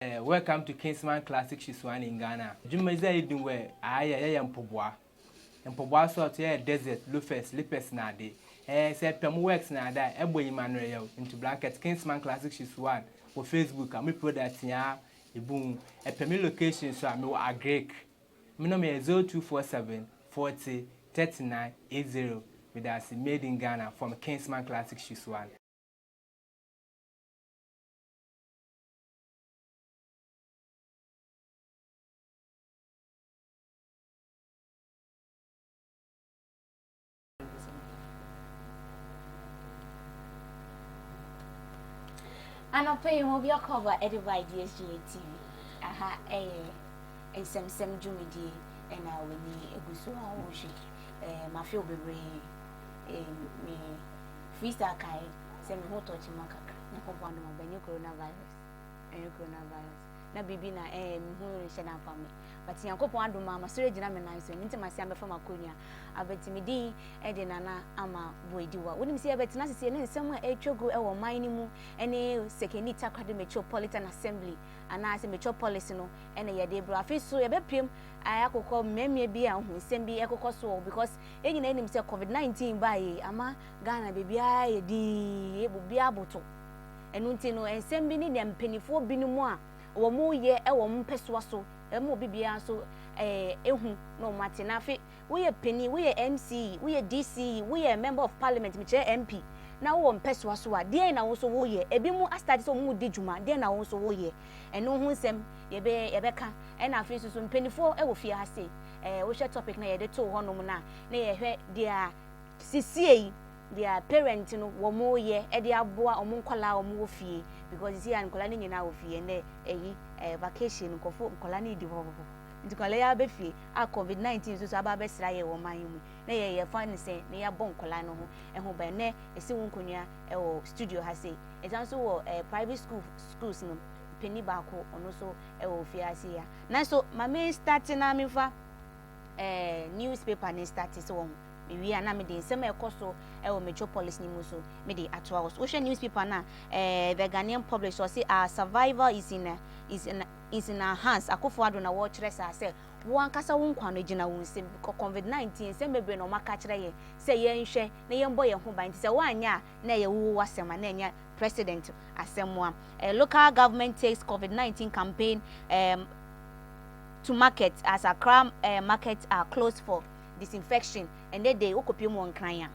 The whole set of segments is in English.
Welcome to Kingsman Classic Shiswan in Ghana. Dwumadze yi dum we aye mpobwa. Mpobwa sort ye desert, lufes, lipes na de. Say pem works na da ebo Emmanuel into blanket Kingsman Classic Shiswan for Facebook and me product ya ebun. Pem location so me wa agrek. Me no me 0247 40 39 80 with us made in Ghana from Kingsman Classic Shiswan. And I'll pay you your cover edited by DSGA TV. Aha, Nsemsem Dwumadze, and I will be a good so my feel be me freestyle kai, send me hot touching my caca, no one of my coronavirus, and coronavirus. Na bibi na who share na family but yankopon adoma ma sere gina me nan so nti ma se ambefa makonya abetimi din e de nana ama boediwa wonim se abetina sese ne nsem a etwogo e wo man ni mu ene sekeni takwade metropolitan assembly ana ase metropolis no ene ye de bro afi so ye bepiem ayakokọ memie bi a hu nsem bi ekokọ so because enyina enim se covid-19 bae ama Ghana bebia ye di ebubia aboto enu nti no ensem bi ni dempenifo bi no mu a wo mu ye e wo mpeswa so e mu bibia so ehu no mate na fe we ye penny we ye MC we ye DC we ye member of parliament me che MP na wo mpeswa so a de na wo so wo ye ebi mu astart so mu di dwuma de na wo so wo ye eno hu nsem ye be ka e na fe so mpenifo e wo fie ha se wo hwe topic na ye de to ho no mu na ye hwe dia sisie their parents no wo mo ye e de aboa omo nkola omo wo fie because you see nkola ni nyina wo fie na vacation nkofo nkola ni di bo nkola ya be fie a covid-19 so aba be sra ye wo man mu na ye fan se na ya bon nkola no ho ho ba na esi wo nkonua wo studio ha se ejanso wo private schools no penny ba ko ono so wo fie ase ya na so ma me start na me fa newspaper ni start so we are na me de nsem ekoso e wo metropolis ni mu so me de atoa wo so newspaper na the Ghanaian publisher say our survivor is in our hands akofo ado na wo kire say wo ankasa wo nkwa no gina wo nsem covid-19 nsem bebre no maka kire ye say ye nhwe na ye mbo ye ho ban say wo anya na ye wo wasema na nya president asemwa local government takes covid-19 campaign to market as Accra markets are closed for disinfection and then they okopiem won kran ya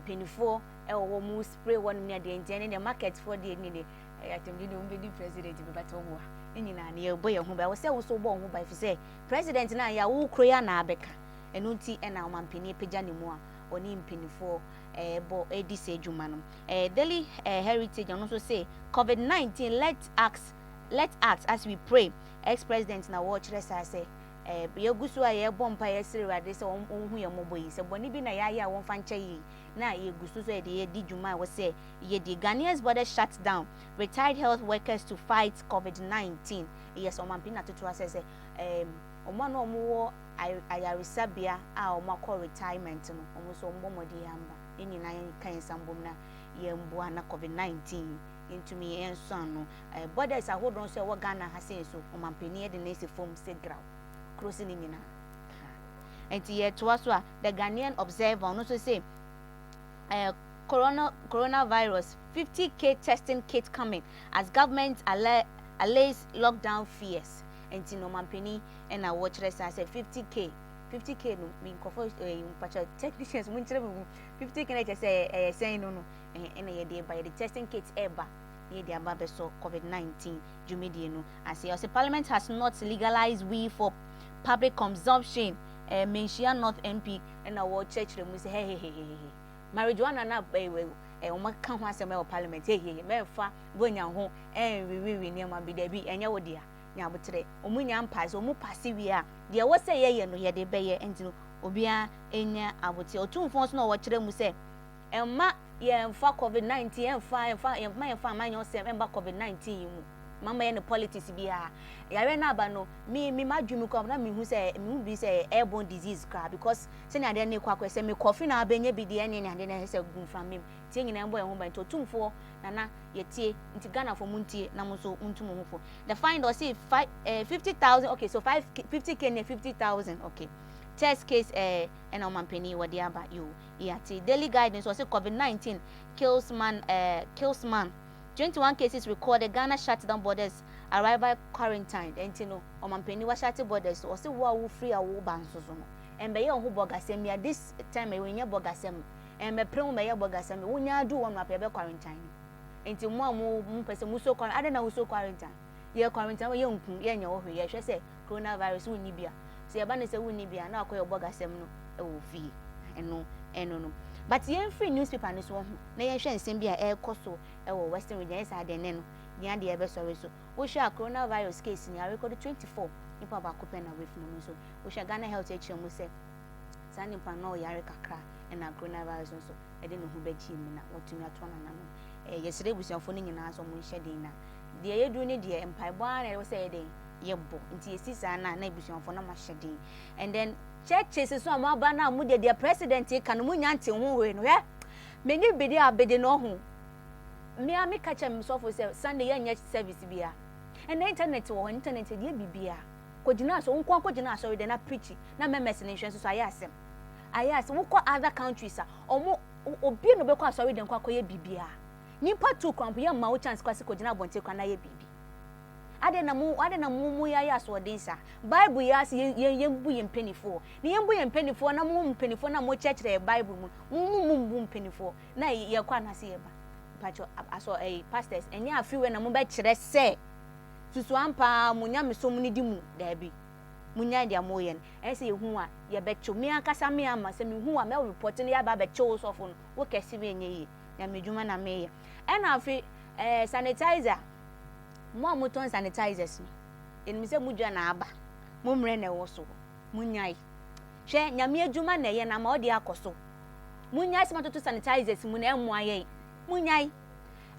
penifo e wo mu spray one near the engine in the market for the ni atem di no be president be bato wo nyina na ye boy ho ba wo se wo so bo ho ba fi say president na ya wo kroya na abeka enu nti e na omampeni pagya ne mu a oni penifo bo edise adwuma no daily heritage and also say covid-19 let's act as we pray ex-president na watch rest say ye gusu a ye bompa ye sirade se onhu ye moboyi se boni bi na ya won fanche yi na ye gusu so ye di dwuma wo se ye di Ghanaians border shut down retired health workers to fight covid-19 yes omampi na tutu ase se omo na omo wo ayarisabia a omo akọ retirement no omo so ombomodi yamba nyina kan sambom na ye mboa na covid-19 intumi enso no borders ahodon so wo Ghana ha se so omampi ni de na se form state ground crossing in and yet to us the Ghanaian Observer also say coronavirus 50k testing kit coming as government allays lockdown fears and no mampeni and I watch rest I said 50k no mean technicians 50k I just say no and a day by the testing kits ever near the ababeso covid-19 Dwumadze no I say also parliament has not legalized weed for public consumption Menshia North MP and our church we say hey marijuana na o maka ho asem e parliament hey me fa bonya ho we niam bi da bi enya wo dia nya botre omunya mpaze omu pase wi a de wo say ye no ye de be ye enti obia enya abote otumfo so na wo kire mu say emma ye mfa covid-19 emfa manyo sem emba covid-19 mu mama ye no politics bia yare na aba no me madwumi kwa na me hu say airborne disease cra because say na de na kwa say me coffee na abenya bi de ene na de na say gun from me tie nyina mbo e ho ban to tumfo na yetie nti Ghana for muntie na mo so untum ho fo the find or say 50,000 okay so 50k ne 50,000 okay test case and omampeni wadi aba you yati daily guidance was say COVID-19 kills man 21 cases recorded. Ghana shut down borders, arrival quarantine. And you know, omampeni wa shut borders. Was say wo free a wo ban so no. And be yon hu bogasem ya this time we nya bogasem. And me prem me ya bogasem. Wo nya do one map be quarantine. Enti mo pese mu so quarantine. Ade na wo so quarantine. Ye quarantine ye nkun ye nya wo hwe ye hwe say coronavirus wo ni bia. Se yaba ne se wo ni bia na akoye bogasem no e wo fi. Eno no. But yen free newspaper ni so ho na yen hwe nsem bia e koso e wo western region esa de ne no yen de e be sorry so wo hwe coronavirus case ni a record 24 nipa ba kopen na wef no so wo hwe Ghana health echi mu se sani pa no yare kakra e na coronavirus so e de no hu bachi mi na wotumi ato na no yesire busuafo ni nyina so mu hwe de na de yedu ni de empaibo na wo se de yebo nti yesisa na busuafo na ma hwe de and then churches so amaba na mu de president kan mu nyante ho we no he meni bedi abede no ho me ami ka cha msofo say Sunday ye service bia and the internet wo internet de bibia kogina so nko kogina so de na preach na members ni hwe so ayasem wo ko other countries omo obi no be ko asori de nko akoye bibia nipa tu kwampo ye ma wo chance kwase kogina bonte kwa na ye bibi ade na mu ya so densa bible ya se yembu yempenifo ni yembu yempenifo na mu mpenifo na mu chechire bible mu mpenifo na ye kwa na se ye ba pacho aso pastors enya afiwe na mu be kire se susu ampa munya mesom ni dimu da bi munya dia moye en se yehu a ye be chu me akasa me ama se me hu a me report ni ya ba be chu so fo no wo kesi be enye yi ya medwuma na me ye en afi sanitizer mo amuton sanitizers ni enmi se mudwa na aba mo mre na wo so munyai hwe nyame adwuma na ye na ma odi akoso munyai se matoto sanitizers mu na emu aye munyai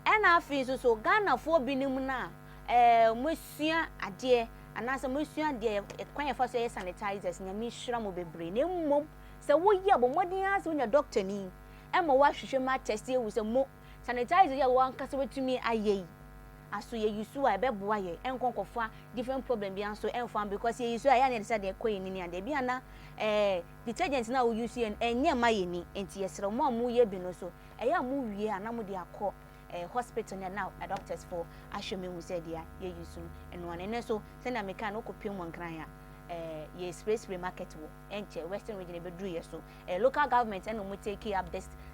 ena afi so Ghana fo binim na mosua ade anase mosua de kwan ye fa so ye sanitizers nyame hwira mo bebre na mmom se wo ye abomodin ase wonya doctor ni ema wa hwehwe ma test ye wo se mo sanitizer ye wo ankase wetumi aye aso ye yusu a be boa ye enkonkofa different problem bi anso enfan because ye yusu a ya ne say de koyi ni ade bi ana detergent na wo use enye ma ye ni enti yesere mo amu ye bi no so eya mu wie ana mu de akọ hospital now doctors for ashome hu say dia ye yusu eno ane so say na meka no kopiem wankran ya ye spray market wo enche western region e be dru ye so local government and mo take up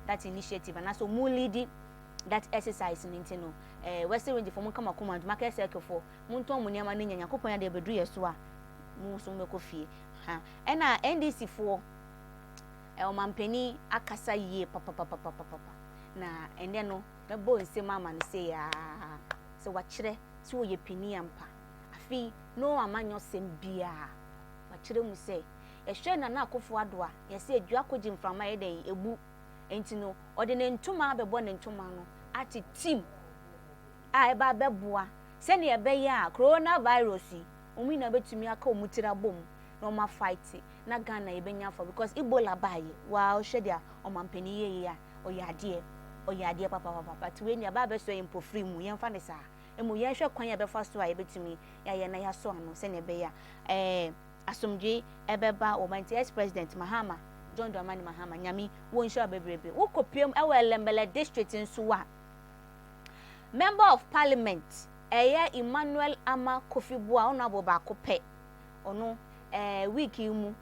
that initiative and so mu lead that exercise ninti no western region for mo kama command market circle for mo nton mo niam na nyanya kopon ya de be dru ye so a mo so me ko fie ha ena NDC for omampeni akasa yie papa na ende no me bo nsema ma ne se ya se wa kire se wo ye peni ampa afi no amanyo sem bia wa kire mu se ye hwe na akofo adoa ye se adua kogi mframa ye den ebu enti no ode ne ntuma bebo ne ntuma no ati team a eba beboa se ne ye be ya coronavirus omi na betumi aka omutira bom no ma fight na Ghana ye benya for because Ebola baye wa hwe dia omampeni ye ya oyade papa tuwe ni aba be so impo free mu yemfa ne sa emu ye hwe kwan ye be fa so a ye betumi ya ye na ya so ano se ne be ya asomdwe ebeba o manti ex president Mahama John Dramani Mahama nyami won sure bebrebe wo kopiem e we Lembele district nso wa member of parliament Emmanuel Ama Kofibua ono aboba kope ono week mu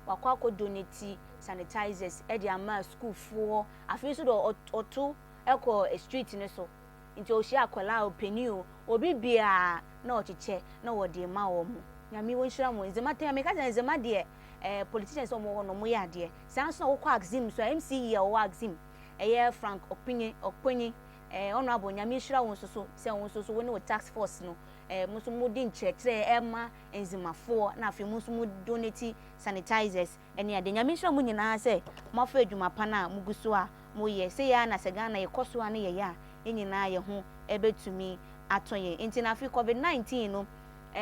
wakwa donate sanitizers e di ama school for afi so do oto eko street ne so nti o hia akola openiu obi bia na ochiche na wode ma wo mu nyame won hira mo nzema tem ka nzema de politicians o mo no mo ya de sans na wo kwa exim so MCE ya wo exim Frank Oponyi ono abo nyame hira won so se won so woni wo tax force no musu mu din chekre ema enzimafo na afi musu mu donate sanitizers eni ade nyame hira mu nyina se mafa adwuma pa na muguso a mo ye se ya na se Ghana ye koso a na ye ya enyina ye ho ebetumi atoye nti na afi COVID-19 no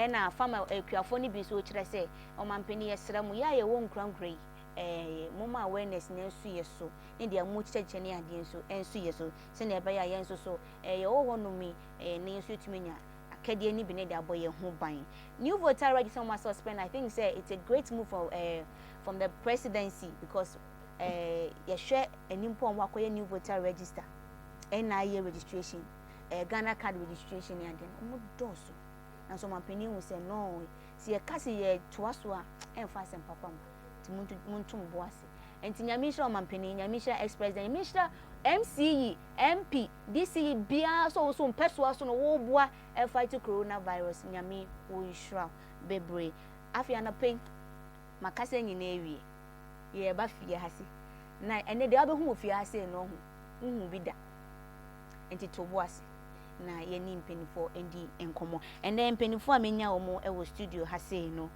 na farmer akuafo ni bi so kire se omampani yesra mu ya ye won krankrei mama awareness na nsu yeso ne dia mu chicheche ne ade nso ensu yeso se na ebe ya ye nso so ye wo honumi ne nsu tumenya akade ni bi ne de aboye ho ban new voter registration must suspend. I think say it's a great move from the presidency because you share enimpo on wakoye new voter register NIA registration Ghana card registration ya den omo doso and so mampani will say no si ye kasi ye toaso a emfa sem papa muntu mboase enti nyamisha mampani nyamisha ex-president nyamisha MCE MP DCE bia so mpeso so no wo boa fight coronavirus nyami wo ishra bebre afia na pen makasa nyina ewie ye ba fie hase na ene de abehu ofie hase no hu bi da enti to boase na ye ni mpenifo endi enkomo ene mpenifo amenya omo e wo studio hase no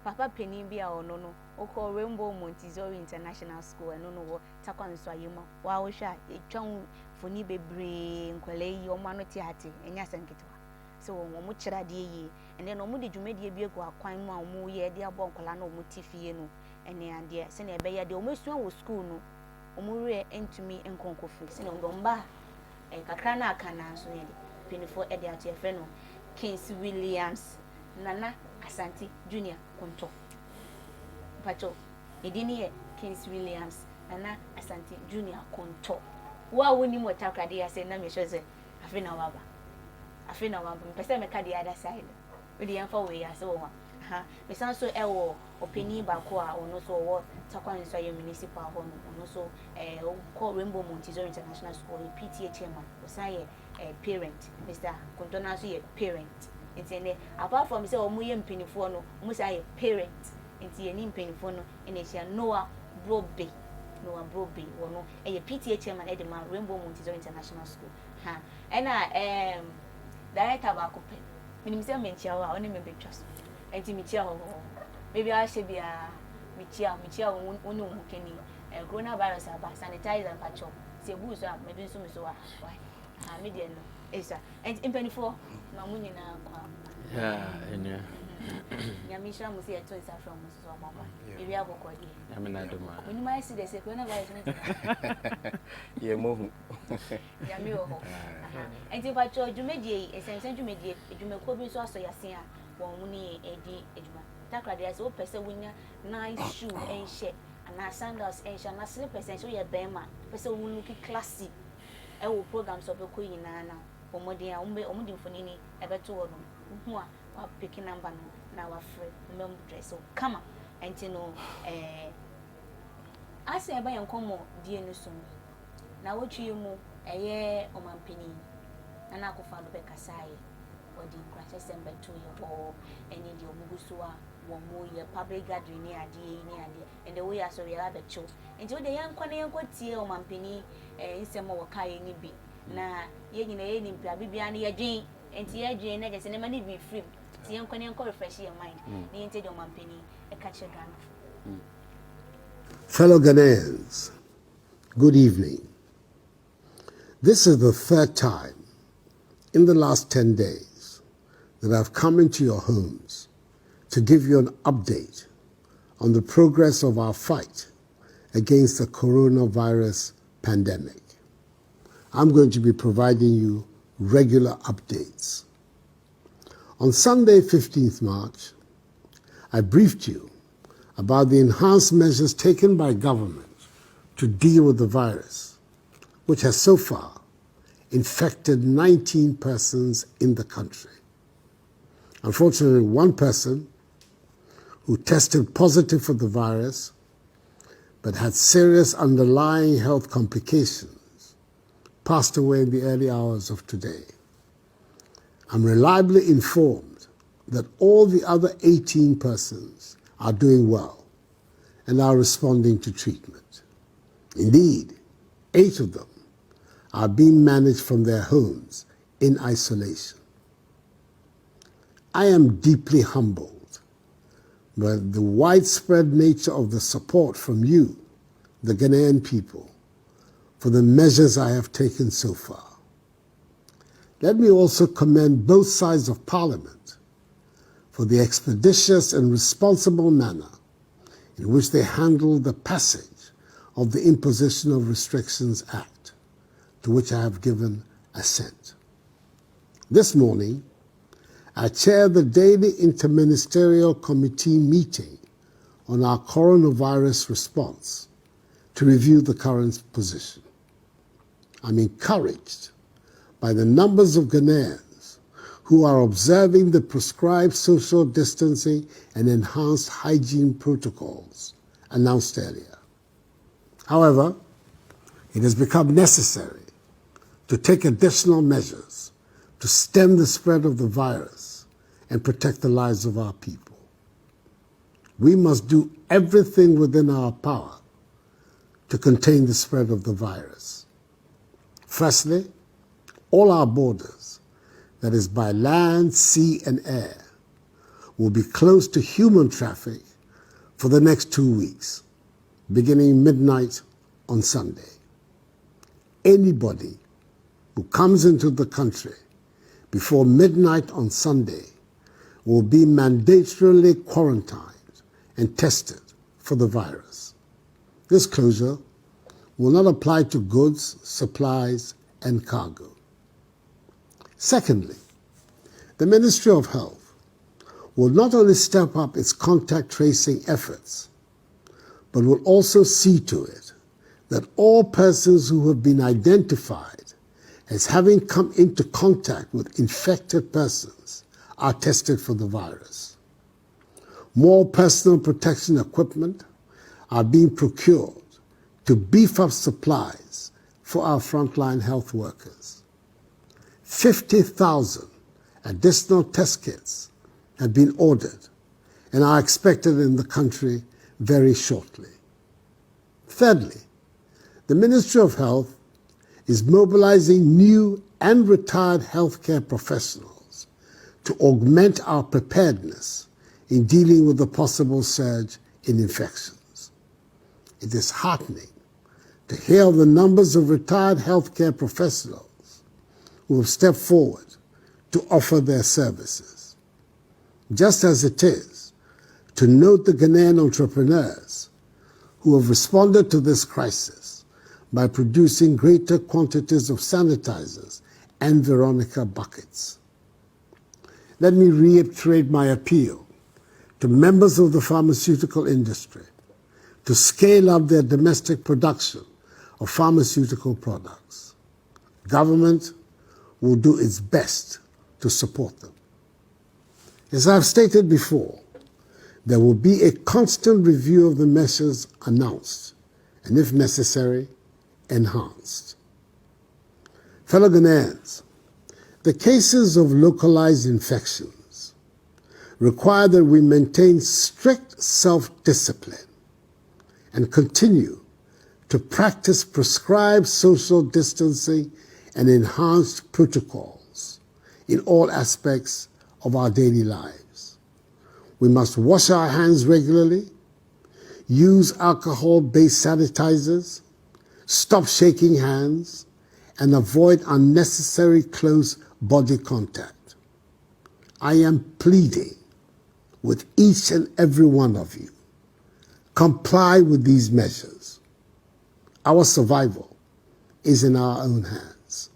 papa penin bia ono no oko Rainbow Montessori International School eno no wo takwanso ayema wa wo hwa etwan foni bebre nkwale yi omo ano ti hate enya sanketwa so wo mo kira de yi ene no mo de dwumedie bi egu akwan mu a omo ye de abo nkwala na omo ti fie no ene ade se na ebe ya de omo suan wo school no omo re entumi enkonkofu se na ndomba kakra na aka na so ye penifo e de ate efe no Kings Williams Nana Asante Junior Konto Pacho edini ye Kings Williams Nana Asante Junior Konto wa woni mo takrade ya se na me hweze afina waba mpese me ka the other side we dey amfa we ya se wo ha me san so e wo opini ba ko a ono so wo takwanso ya municipal ho ono so ko Rainbow Montessori International School PTA chairman o say parent Mr. Konto na so ye parent enti apart from say omo ye mpenifo no omo say parent enti ye ni mpenifo no ene sia Noah Brobe wono PTA chairman e de man Rainbow Montessori International School ha ena director ba ko pe minim say mentia wa oni me betwa so enti mitia ho maybe I should be a mitia wonu hu keni coronavirus aba sanitizer and patch say bu so maybe so me so wa media no esa enti mpenifo na munyi na kwa enya nyamisha musi ya twins from musi so mama iri aboko die amena doma when my see the coronavirus ye mohu yami ho enti patch dwumedie Nsemsem dwumeko bi so aso yasen a won ni edi eduma takrade ya so pese wunya nice shoe enhye ana sandals enhye na slippers enhye ye bema pese won look classy e wo programs so be ko yina na omode a omode mfonini ebeto wo no hu a wa pick number no na wa free mem dress so kama enti no ase eba yankomo die no so na wotwie mu eye omampani na akofa do be kasaye odi nkrase sembe to ye bo eni di omugusuwa wo mo ye public gathering ni ade and the way aso we are the cho enti wo de yankwatie omampani nsemo wo kai ni bi na ye nyina ye ni mpia bibia na ye dwen enti ye dwen na gese ne ma ni be free ti yankwa refresh your mind ni enti de omampani e ka che Ghana. Fellow Ghanaians, good evening. This is the third time in the last 10 days that I've come into your homes to give you an update on the progress of our fight against the coronavirus pandemic. I'm going to be providing you regular updates. On Sunday, 15th March, I briefed you about the enhanced measures taken by government to deal with the virus, which has so far infected 19 persons in the country. Unfortunately, one person who tested positive for the virus but had serious underlying health complications passed away in the early hours of today. I'm reliably informed that all the other 18 persons are doing well and are responding to treatment. Indeed, 8 of them are being managed from their homes in isolation. I am deeply humbled by the widespread nature of the support from you, the Ghanaian people, for the measures I have taken so far. Let me also commend both sides of Parliament for the expeditious and responsible manner in which they handled the passage of the Imposition of Restrictions Act, to which I have given assent. This morning, I chaired the daily interministerial committee meeting on our coronavirus response to review the current position. I'm encouraged by the numbers of Ghanaians who are observing the prescribed social distancing and enhanced hygiene protocols announced earlier. However, it has become necessary to take additional measures to stem the spread of the virus and protect the lives of our people. We must do everything within our power to contain the spread of the virus. Firstly, all our borders, that is by land, sea, and air, will be closed to human traffic for the next 2 weeks, beginning midnight on Sunday. Anybody who comes into the country before midnight on Sunday will be mandatorily quarantined and tested for the virus. This closure will not apply to goods, supplies, and cargo. Secondly, the Ministry of Health will not only step up its contact tracing efforts, but will also see to it that all persons who have been identified as having come into contact with infected persons are tested for the virus. More personal protection equipment are being procured to beef up supplies for our frontline health workers. 50,000 additional test kits have been ordered and are expected in the country very shortly. Thirdly, the Ministry of Health is mobilizing new and retired healthcare professionals to augment our preparedness in dealing with the possible surge in infections. It is heartening to hear of the numbers of retired healthcare professionals who have stepped forward to offer their services. Just as it is to note the Ghanaian entrepreneurs who have responded to this crisis by producing greater quantities of sanitizers and Veronica buckets. Let me reiterate my appeal to members of the pharmaceutical industry to scale up their domestic production of pharmaceutical products. Government will do its best to support them. As I've stated before, there will be a constant review of the measures announced, and if necessary, enhanced. Fellow Ghanaians, the cases of localized infections require that we maintain strict self-discipline and continue to practice prescribed social distancing and enhanced protocols in all aspects of our daily lives. We must wash our hands regularly, use alcohol-based sanitizers, stop shaking hands, and avoid unnecessary close body contact. I am pleading with each and every one of you. Comply with these measures. Our survival is in our own hands.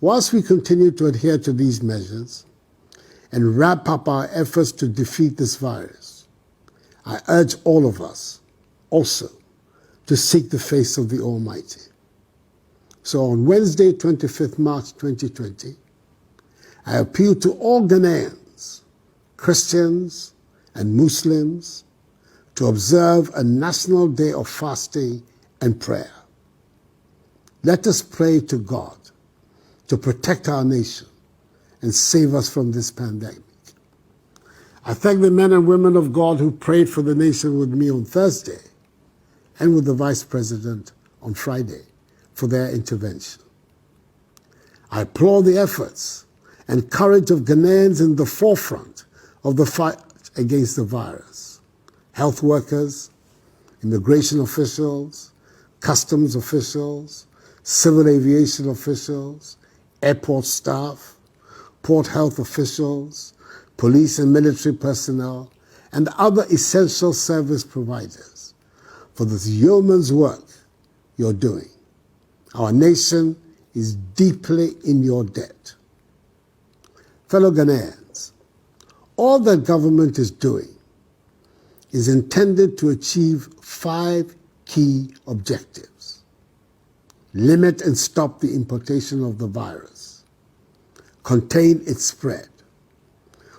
Whilst we continue to adhere to these measures and wrap up our efforts to defeat this virus, I urge all of us also to seek the face of the Almighty. So on Wednesday, 25th March 2020, I appeal to all Ghanaians, Christians and Muslims, to observe a national day of fasting and prayer. Let us pray to God to protect our nation and save us from this pandemic. I thank the men and women of God who prayed for the nation with me on Thursday and with the Vice President on Friday for their intervention. I applaud the efforts and courage of Ghanaians in the forefront of the fight against the virus. Health workers, immigration officials, customs officials, civil aviation officials, airport staff, port health officials, police and military personnel, and other essential service providers for this yeoman's work you're doing. Our nation is deeply in your debt. Fellow Ghanaians, all that government is doing is intended to achieve 5 key objectives. Limit and stop the importation of the virus. Contain its spread.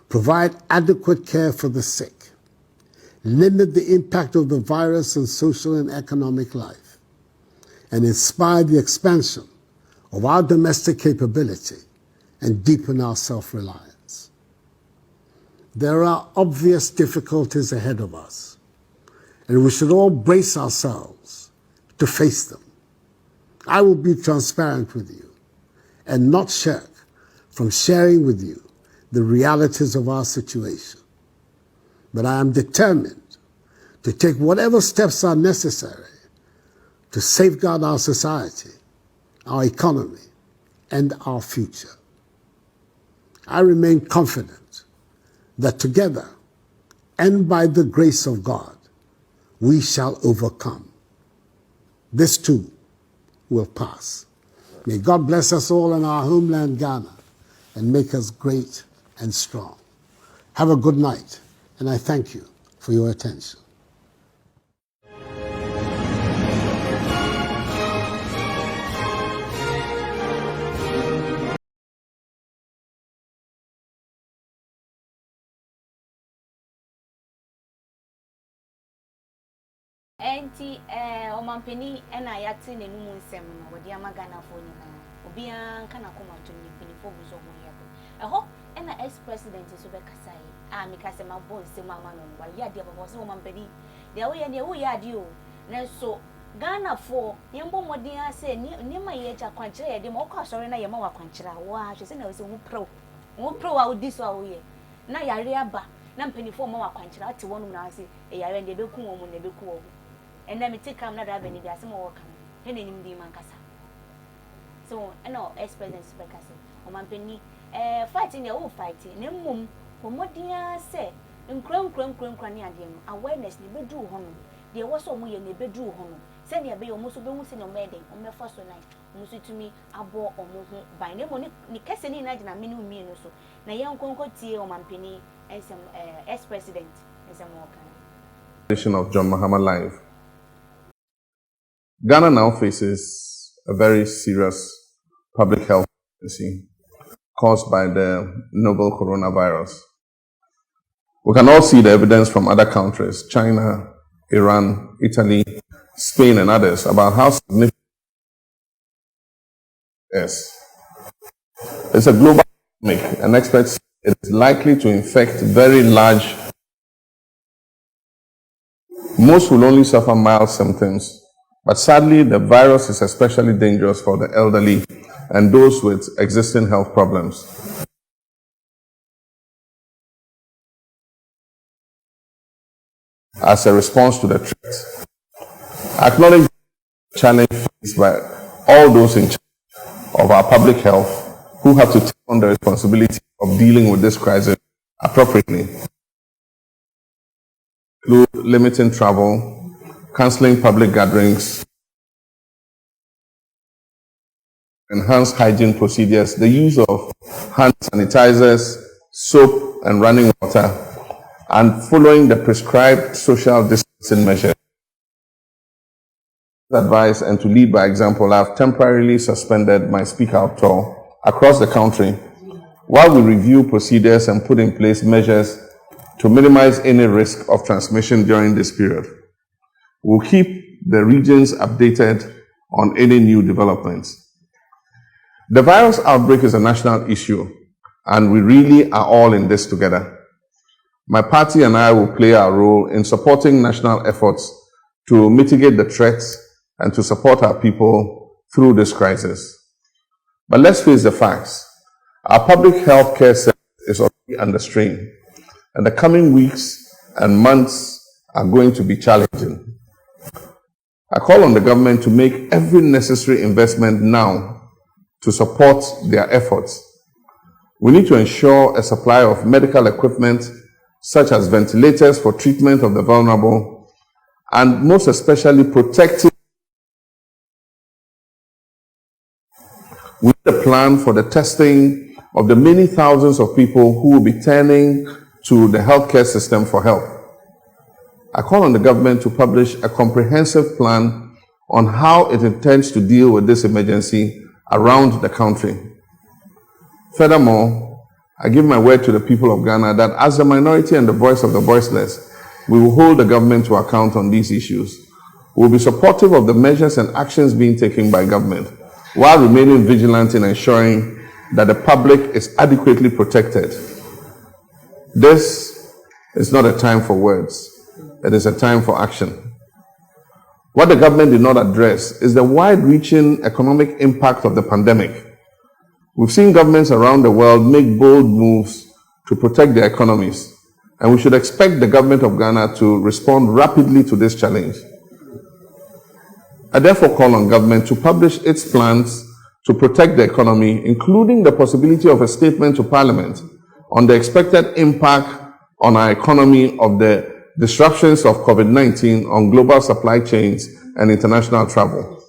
Provide adequate care for the sick. Limit the impact of the virus on social and economic life. And inspire the expansion of our domestic capability and deepen our self-reliance. There are obvious difficulties ahead of us, and we should all brace ourselves to face them. I will be transparent with you and not shirk from sharing with you the realities of our situation. But I am determined to take whatever steps are necessary to safeguard our society, our economy, and our future. I remain confident that together and by the grace of God, we shall overcome. This too will pass. May God bless us all in our homeland, Ghana, and make us great and strong. Have a good night, and I thank you for your attention. Enti omampeni ena yati ne numu nsem no wodi amagana fo nyina obi an kana koma to ni pini fo buzo ho yabo eho ena ex president so be kasai a mi kase ma bon nsem ama no wa ya de babo so omampeni de wo ya de o na so Ghana fo yembo modin ase ni ma ye ja kwankyere ye de ma okwa sori na ye ma wa kwankyere wa hwe se na we se wo pro wa odi so awo ye na yare aba na mpenifo ma wa kwankyere ate wonu na ase e yare de beku wo mu na beku wo. And then me take am na da beni bia some work am he na nim di man kasa so no experience be kasa o man peni fighting ya wo fighting ne mmom homodia se nkran ne ade no awareness ne bedu ho no de wo so mo ye ne bedu ho no se ne be yo mo so be hu se no meden o me fa so nai mo so tumi abo o mo ho ban ne mo ni kase ni na gina menu mi no so na ye nkonko tie o man peni ensem ex president ensem wo kan of John Mahama Live. Ghana now faces a very serious public health emergency caused by the novel coronavirus. We can all see the evidence from other countries, China, Iran, Italy, Spain, and others, about how significant it is. It's a global pandemic, and experts say it is likely to infect very large. Most will only suffer mild symptoms. But sadly, the virus is especially dangerous for the elderly and those with existing health problems. As a response to the threat, acknowledge the challenge faced by all those in charge of our public health who have to take on the responsibility of dealing with this crisis appropriately, include limiting travel, cancelling public gatherings, enhanced hygiene procedures, the use of hand sanitizers, soap, and running water, and following the prescribed social distancing measures. Advice and to lead by example, I have temporarily suspended my Speak Out tour across the country while we review procedures and put in place measures to minimize any risk of transmission during this period. We'll keep the regions updated on any new developments. The virus outbreak is a national issue, and we really are all in this together. My party and I will play our role in supporting national efforts to mitigate the threats and to support our people through this crisis. But let's face the facts. Our public health care sector is already under strain, and the coming weeks and months are going to be challenging. I call on the government to make every necessary investment now to support their efforts. We need to ensure a supply of medical equipment, such as ventilators for treatment of the vulnerable, and most especially protective. We need a plan for the testing of the many thousands of people who will be turning to the healthcare system for help. I call on the government to publish a comprehensive plan on how it intends to deal with this emergency around the country. Furthermore, I give my word to the people of Ghana that as the minority and the voice of the voiceless, we will hold the government to account on these issues. We will be supportive of the measures and actions being taken by government, while remaining vigilant in ensuring that the public is adequately protected. This is not a time for words. It is a time for action. What the government did not address is the wide-reaching economic impact of the pandemic. We've seen governments around the world make bold moves to protect their economies, and we should expect the government of Ghana to respond rapidly to this challenge. I therefore call on government to publish its plans to protect the economy, including the possibility of a statement to Parliament on the expected impact on our economy of the disruptions of COVID-19 on global supply chains and international travel.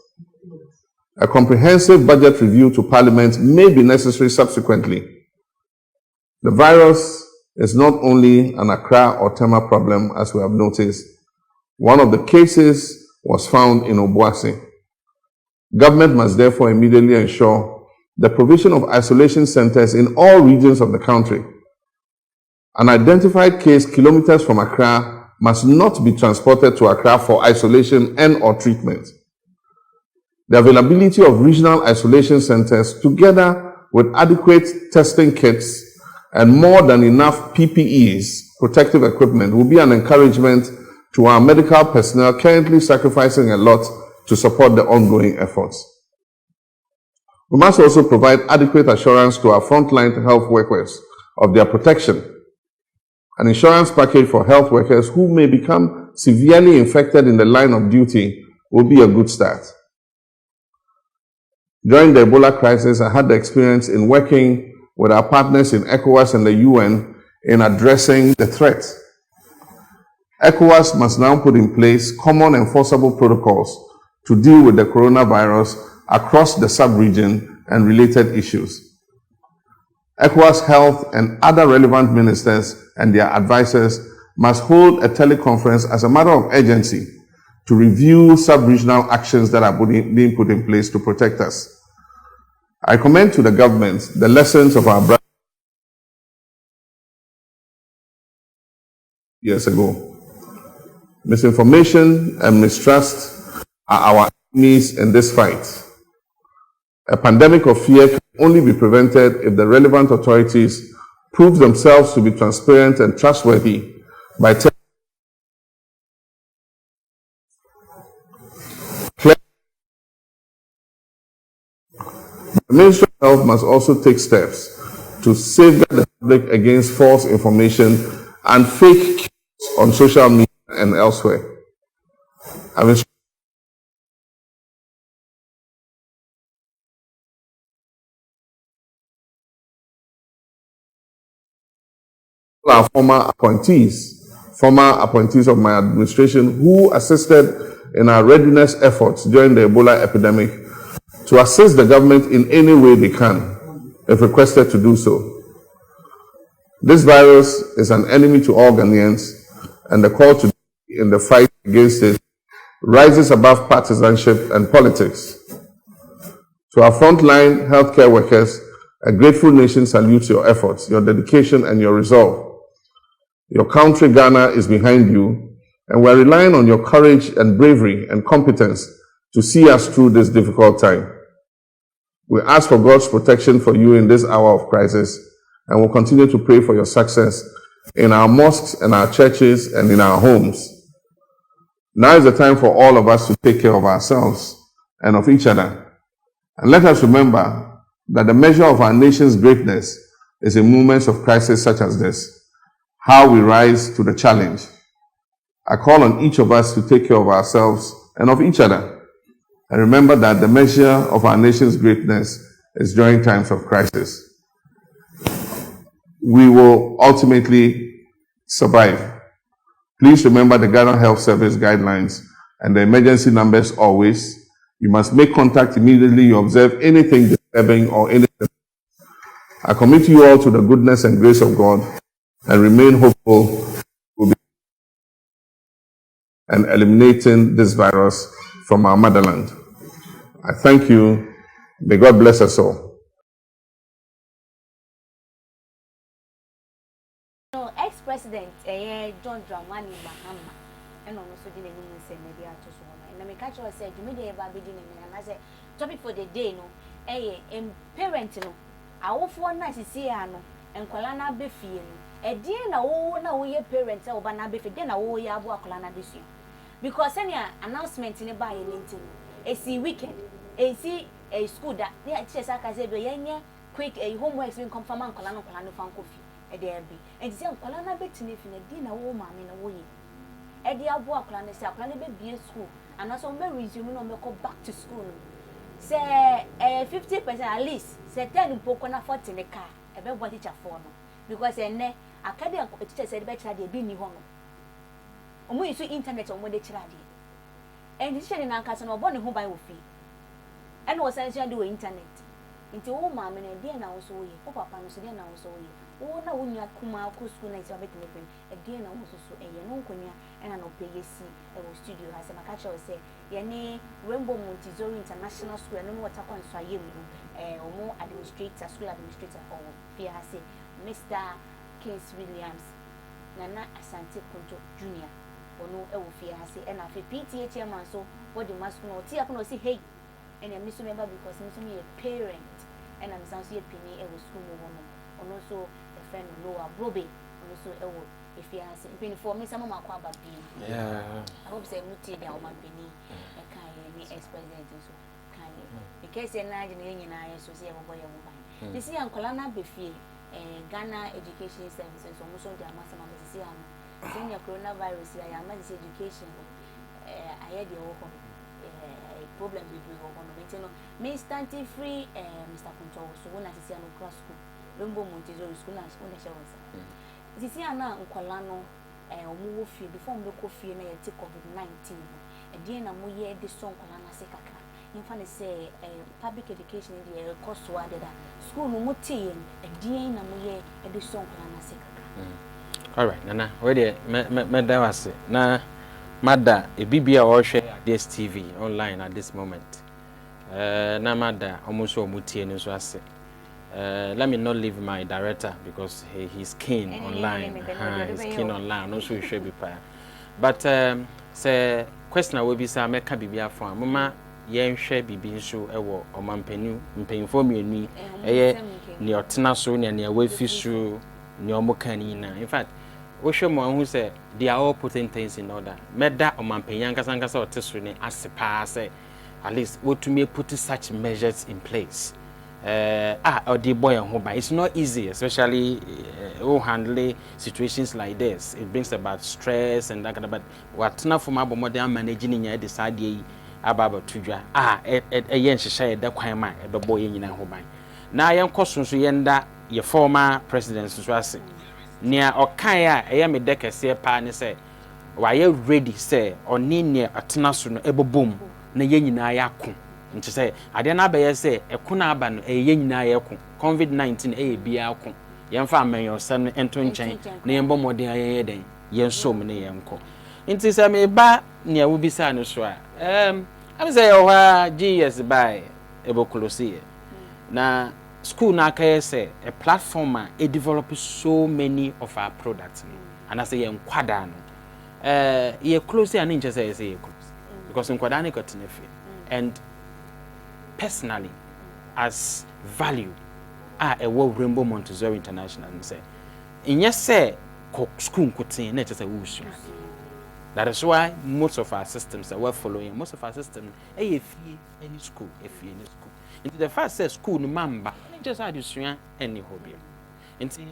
A comprehensive budget review to Parliament may be necessary subsequently. The virus is not only an Accra or Tema problem, as we have noticed. One of the cases was found in Obuasi. Government must therefore immediately ensure the provision of isolation centers in all regions of the country. An identified case kilometers from Accra must not be transported to Accra for isolation and/or treatment. The availability of regional isolation centers, together with adequate testing kits and more than enough PPEs, protective equipment, will be an encouragement to our medical personnel currently sacrificing a lot to support the ongoing efforts. We must also provide adequate assurance to our frontline health workers of their protection. An insurance package for health workers who may become severely infected in the line of duty will be a good start. During the Ebola crisis, I had the experience in working with our partners in ECOWAS and the UN in addressing the threat. ECOWAS must now put in place common enforceable protocols to deal with the coronavirus across the sub-region and related issues. ECOWAS Health and other relevant ministers and their advisors must hold a teleconference as a matter of urgency to review sub-regional actions that are being put in place to protect us. I commend to the government the lessons of our years ago. Misinformation and mistrust are our enemies in this fight. A pandemic of fear can only be prevented if the relevant authorities prove themselves to be transparent and trustworthy by telling the Ministry of Health must also take steps to safeguard the public against false information and fake news on social media and elsewhere. Our former appointees of my administration who assisted in our readiness efforts during the Ebola epidemic to assist the government in any way they can, if requested to do so. This virus is an enemy to all Ghanaians, and the call to be in the fight against it rises above partisanship and politics. To our frontline healthcare workers, a grateful nation salutes your efforts, your dedication, and your resolve. Your country, Ghana, is behind you, and we're relying on your courage and bravery and competence to see us through this difficult time. We ask for God's protection for you in this hour of crisis, and will continue to pray for your success in our mosques and our churches and in our homes. Now is the time for all of us to take care of ourselves and of each other. And let us remember that the measure of our nation's greatness is in moments of crisis such as this, how we rise to the challenge. I call on each of us to take care of ourselves and of each other. And remember that the measure of our nation's greatness It's during times of crisis. We will ultimately survive. Please remember the Ghana Health Service guidelines and the emergency numbers always. You must make contact immediately you observe anything disturbing or anything. I commit you all to the goodness and grace of God and remain hopeful and eliminating this virus from our motherland. I thank you. May God bless us all. Ex-president John Dramani Mahama and also did any say media to so and I catch us said you made a baby dinner and I said topic for the day no parent no I will for nice see no and Kolana Befi a dear na we parents or Bana Befi then I will ya Kolana this year because any announcement in a buy LinkedIn a see weekend a see a school that the teachers I said quick a homework being confirmed Kolana fan coffee. Edebi enti akwala na betini fi na di na wo maame na wo yi edi abo akwala na se akwala be bie school and also me resume no me go back to school say 50% at least say 10 poko na 40 ne car e be bo teacher for no because enne akade teacher say be kira de bi ni ho no omo yi so internet omo de kira de and teacher na nka so no bo ne ho ban wo fi and wo say say do internet nti wo maame na de na wo so wo yi wo papa no so de na wo so wo yi na wonya kuma ku school na isi abeti mepen e na wo so e ye no nkonya e na no peyesi e wo studio ha se maka che say ye ne Rainbow Montessori International School no water kon so aye mu omo administrator school administrator o fi ha se Mr. Kings Williams Nana Asante Kojo Junior ono e wo fi ha se e na fe PTA chairman so body mask no ti akono si hey and I miss remember because me so me a parent and I'm sounds ye pini e wo school mo no ono so a friend lower brobe ono so e wo if you has pini for me some makwa ba bi I hope say muti dia o ma bini e kan ye ni ex-president so kan ye because na je ne nyina ye so se e bobo ye mo ban this year ankola na be fie Ghana Education Services so mo so dia masama be se am senior coronavirus ya ma this education aye de wo problem with we go on no me standing free Mr. Control so when I see no cross school Rainbow Montessori school na school na share once see na nkwala no omo wo fie before me ko fie na ye take COVID-19 e die na mo ye de so nkwala na se kakra imfa ne say public education dey cost wa dey school no mo tie e die na mo ye de so nkwala na se kakra all right nana we dey me da wase na Mada, a BBA or share this TV online at this moment. Na Mada, almost all muti and so let me not leave my director because he's keen online. He's keen online, also share be fire. But say question will be say make BBA for mama yen share BB so ewo o mampenu mpemfo mienu eye ne otena so ne ne wafi so ne omokani na in fact we show mo who say they are all putting things in order. Meda o mampenya nkasa o teso ne asepa say at least what to me put such measures in place. Or the boy and home, it's not easy, especially handling situations like this. It brings about stress and that kind of. But what now for my modern managing in your decide about to draw. Yen she share that quite my the boy in home. Now I am caution so yenda your former president so near Okaya, I am a deck say pan say, why you ready say or near a tenasun ebo boom, na yen na yakum. Nti say ade na be say ekuna aba no eye nyina yeku COVID-19 bia ku yemfa amen yosam ento nchen na yembo modern ayeye den yensom ne yenko nti say me ba ne wo bisa no so am say yo GS by ebokolosi na school na ka say a platform a develop so many of our products and I say yenkwada no ye close and nche say ye close because nkwada ne kotinefi and personally as value a world Rainbow Montessori International and say in yes say school kutin na say wusu. That is why most of our systems that we're following, most of our systems any school into the first say school no mamba just had you any hobby into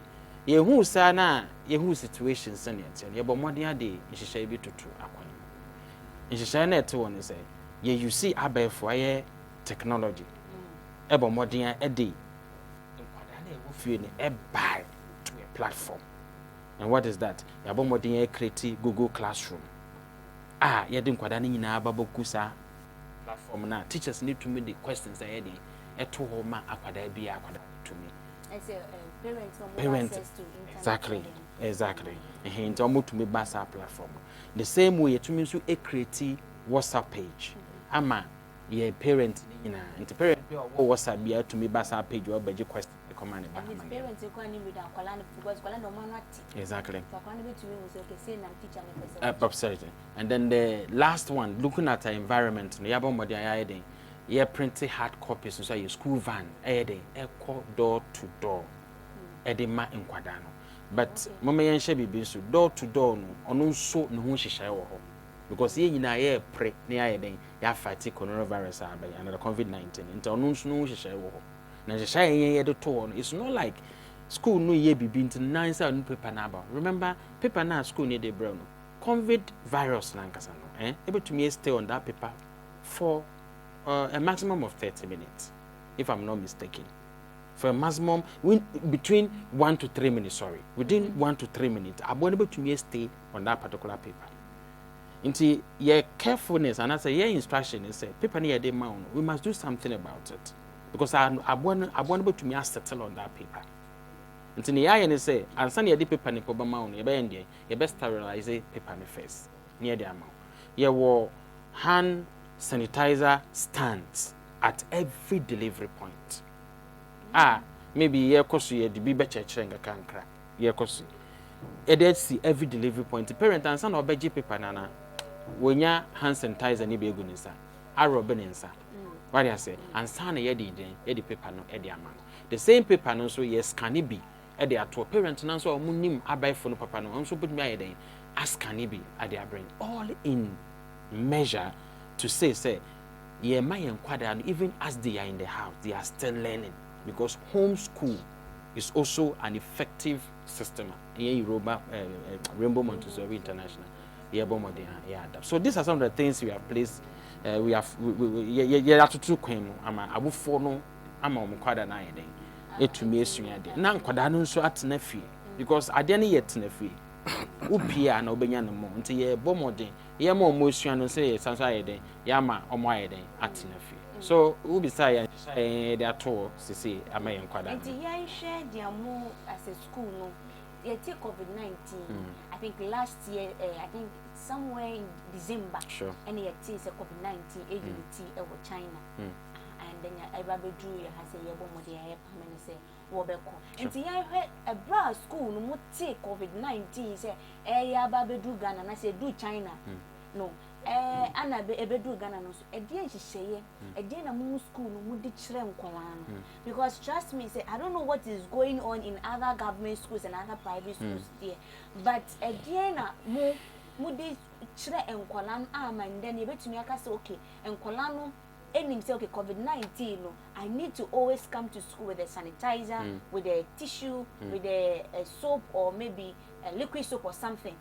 ye who sana ye who situations and ye bo modern day nhihye bi tutu akwan nhihye na eto won say ye you see abefo ye technology ebo modern edi nkwada na ewo fie ne buy to a platform. And what is that? Yabo modern create Google Classroom. Ye di nkwada na nyina babo kusa platform na teachers need to make the questions ahead eto ho ma akwada bia akwada to me. I say parents access to internet. Exactly. Nti omo to me basa platform. The same way to me so create WhatsApp page. Ama ye parent ni na nti parent bi o WhatsApp bia to me basa page or beje question the command ba. Parents you can with akwala because akwala no man exactly. So akwala be to me say okay say na teacher na person. And then the last one, looking at our environment, no yabo modi ayede. Ye printed hard copies so your school van ayede echo door to door. Edema nkwada no. But mama yen hye bibi so door to door no ono nso ne ho hyehyɛ wo ho. Because ye nyina ye pre ne ayede ya fight coronavirus abai and the COVID-19. Nti ono nso no hyehyɛ wo ho. Na hyehyɛ yen ye de to no. It's not like school no ye bibi nti nine say no paper na about. Remember paper na school ne de bro no. COVID virus nankasa no able to stay on that paper for a maximum of 30 minutes if I'm not mistaken, for a maximum between 1 to 3 minutes, sorry, within 1 to 3 minutes I'm able to stay on that particular paper. Into your carefulness and I say your instruction is say paper near the mount we must do something about it because I want able to settle on that paper. Nti ne yaye ne say ansa ne paper ne koba ma wo ye be ende ye be sterilize paper ne first near the amount ye wo hand sanitizer stands at every delivery point. Maybe ye koso ye de bi be chekere nga kankra ye koso e dey see every delivery point. The parent ansa na obeje paper nana wonya hand sanitizer ne be egu ne sa arobe ne nsa what I say ansa na ye de paper no e de ama the same paper no so ye scan e be they are to a parent and so munim abai for no papa no so put me ayede ask can be at their brain all in measure to say ye my enquire even as they are in the house they are still learning because homeschool is also an effective system in Rainbow Montessori International so these are some of the things we have placed we have to two kwem ama abufo no ama omkwada na ayede etumi esua de na nkwada no nso atena fie because ade ne yet na fie upia na obenya no mo nti ye bomode ye ma omo esua no se sanso ayede ya ma omo ayede atena fie so ubisa ya de ato sisi ama ye nkwada nti ye share dia mo as a school no ye take COVID-19 I think last year I think somewhere in December sure and ye take COVID-19 AUT over China and then everybody drew your has a yebo mo dey permanent say wo be ko nti yan hwe a bra school no mo take COVID-19 say ya ba be do Ghana na say do China no ana be do Ghana no so e dey hihye e dey na mo school no mo di kire nkola no because trust me say I don't know what is going on in other government schools and other private schools there but e dey na mo di kire nkola no and then e betumi aka say okay nkola no any say okay COVID-19 no I need to always come to school with a sanitizer with a tissue with a soap or maybe a liquid soap or something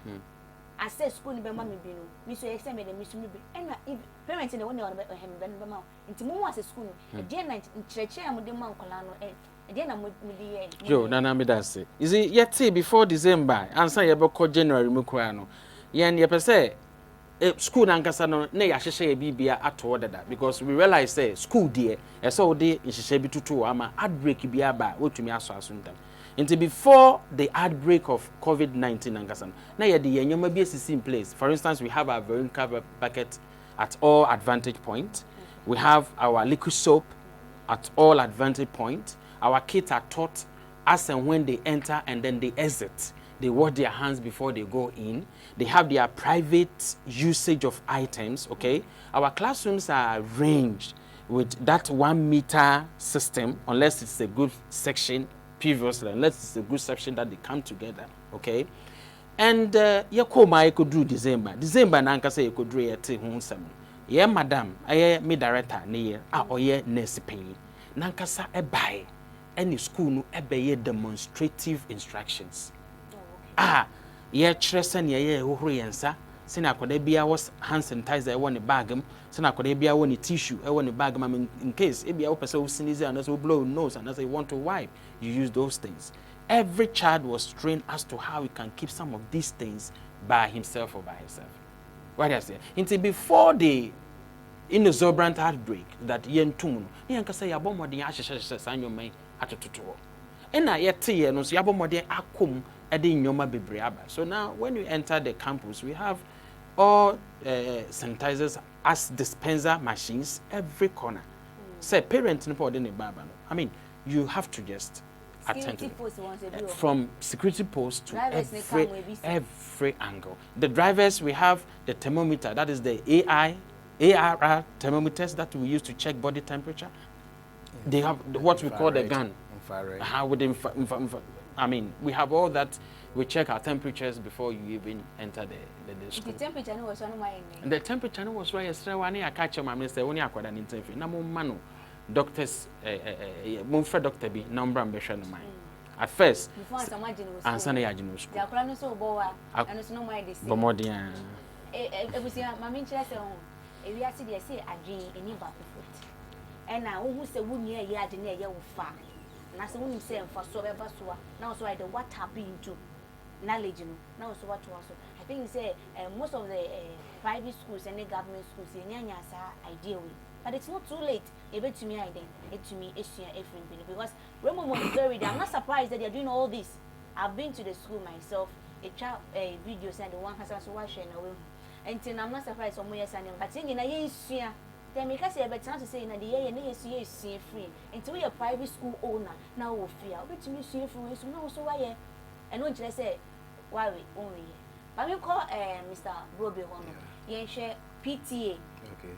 I say school ni be ma me bi no me so exam me me so me bi and if parents in the one they want be ma nti mo was school no e dey na nchereche am de ma nkola no e dey na mo di yo na me that say is it yet before December answer ye be ko January mu kura no yen ye pese school nankasa no na ya hyehyɛ bibia ato dada because we realize say school there so de hyehyɛ bi tutu ama outbreak bi aba wotumi aso ntam until before the outbreak of COVID-19 nankasa na ye de yenyoma bi asisi in place. For instance, we have our Veronica bucket at all advantage point, we have our liquid soap at all advantage point, our kids are taught as and when they enter and then they exit. They wash their hands before they go in. They have their private usage of items, okay? Our classrooms are arranged with that 1 meter system, unless it's a good section previously, unless it's a good section that they come together, okay? And you could do December. December, Nanka say you could do it. Yeah, madam, me director, near, or yeah, nurse pay. Nankasa a buy any school no a demonstrative instructions. Yeah, Tressen, yeah, Horiensa, send akoda bia was hand sanitizer e won bag send akoda bia won tissue e won bag in case e bia person sneeze and so blow nose and say you want to wipe, you use those things. Every child was trained as to how he can keep some of these things by himself or by herself. What I say? Until before the exorbitant outbreak that yen tum, yen can say about more than ashes and your may at a tutor. And I yet tea no so about more than akum adding your bebriaba. So now when you enter the campus, we have all sanitizers as dispenser machines every corner. Say parents no put in a baba. I mean, you have to just attend to it. From security posts to every angle. The drivers, we have the thermometer, that is the ARR thermometers that we use to check body temperature. They have what we call the gun. Infrared. I mean, we have all that. We check our temperatures before you even enter the school. The temperature was one of my. The temperature was right. Yesterday, when I catch my minister, when I got an interview, na mo manu doctors, mo friend doctor be number ambition mine. At first, answer na yajinu school. The akura no so bowa, and so no my this. Bomodian. Ebusi, my minister say on. Ewi ase dey say adwin eni ba foot. And now who say wo nia ye ade na ye wo fa. Na say wonu say emfa so be ba so na so the what happen into knowledge no now so what was. I think say most of the private schools and the government schools nyanya sa idea we. But it's not too late. Ebe to me then it to me everything because Remo Montessori, I'm not surprised that they're doing all this. I've been to the school myself. A child videos and the one has also watched and away. And I'm not surprised some years and but saying in a year then because I better to say in the year and is free. Until we a private school owner now we fear. Which me free so now so why and when I say why we only. But we call Mr. Brobe Hono. Yen share PTA. Okay.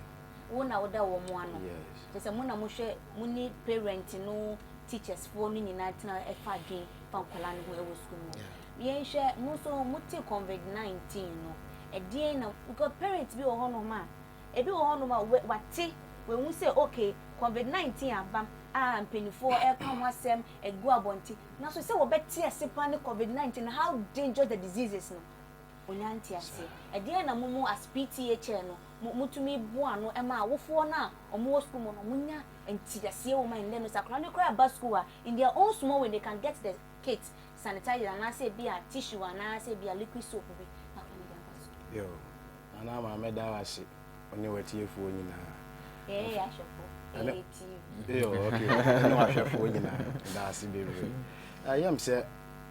One out there one. Yes. There's a mona mushe muni parent no teachers for ni na tina e fa dwen pankola no ho e wo school. Yen share mo so muti COVID-19 no. E die na because parents bi wo ho no ma. E bi wo ho no ma wate we hu say okay COVID-19 abam mpenifo e come asem e go abonti. Na so say wo beti asepa ne COVID-19 how dangerous the diseases no. Onyanti ase. E die na mumu as PTA chair no. Mutumi buano ema wofo na omo school mo no munya entiasie wo man no sakra ne kra ba school in their own small way they can get the kits sanitizer and say be a tissue and say be a liquid soap be na kan dey yo ana ma me da wase oni watie fu nyina ya shefo yo okay no shefo nyina da ase bebre ayam say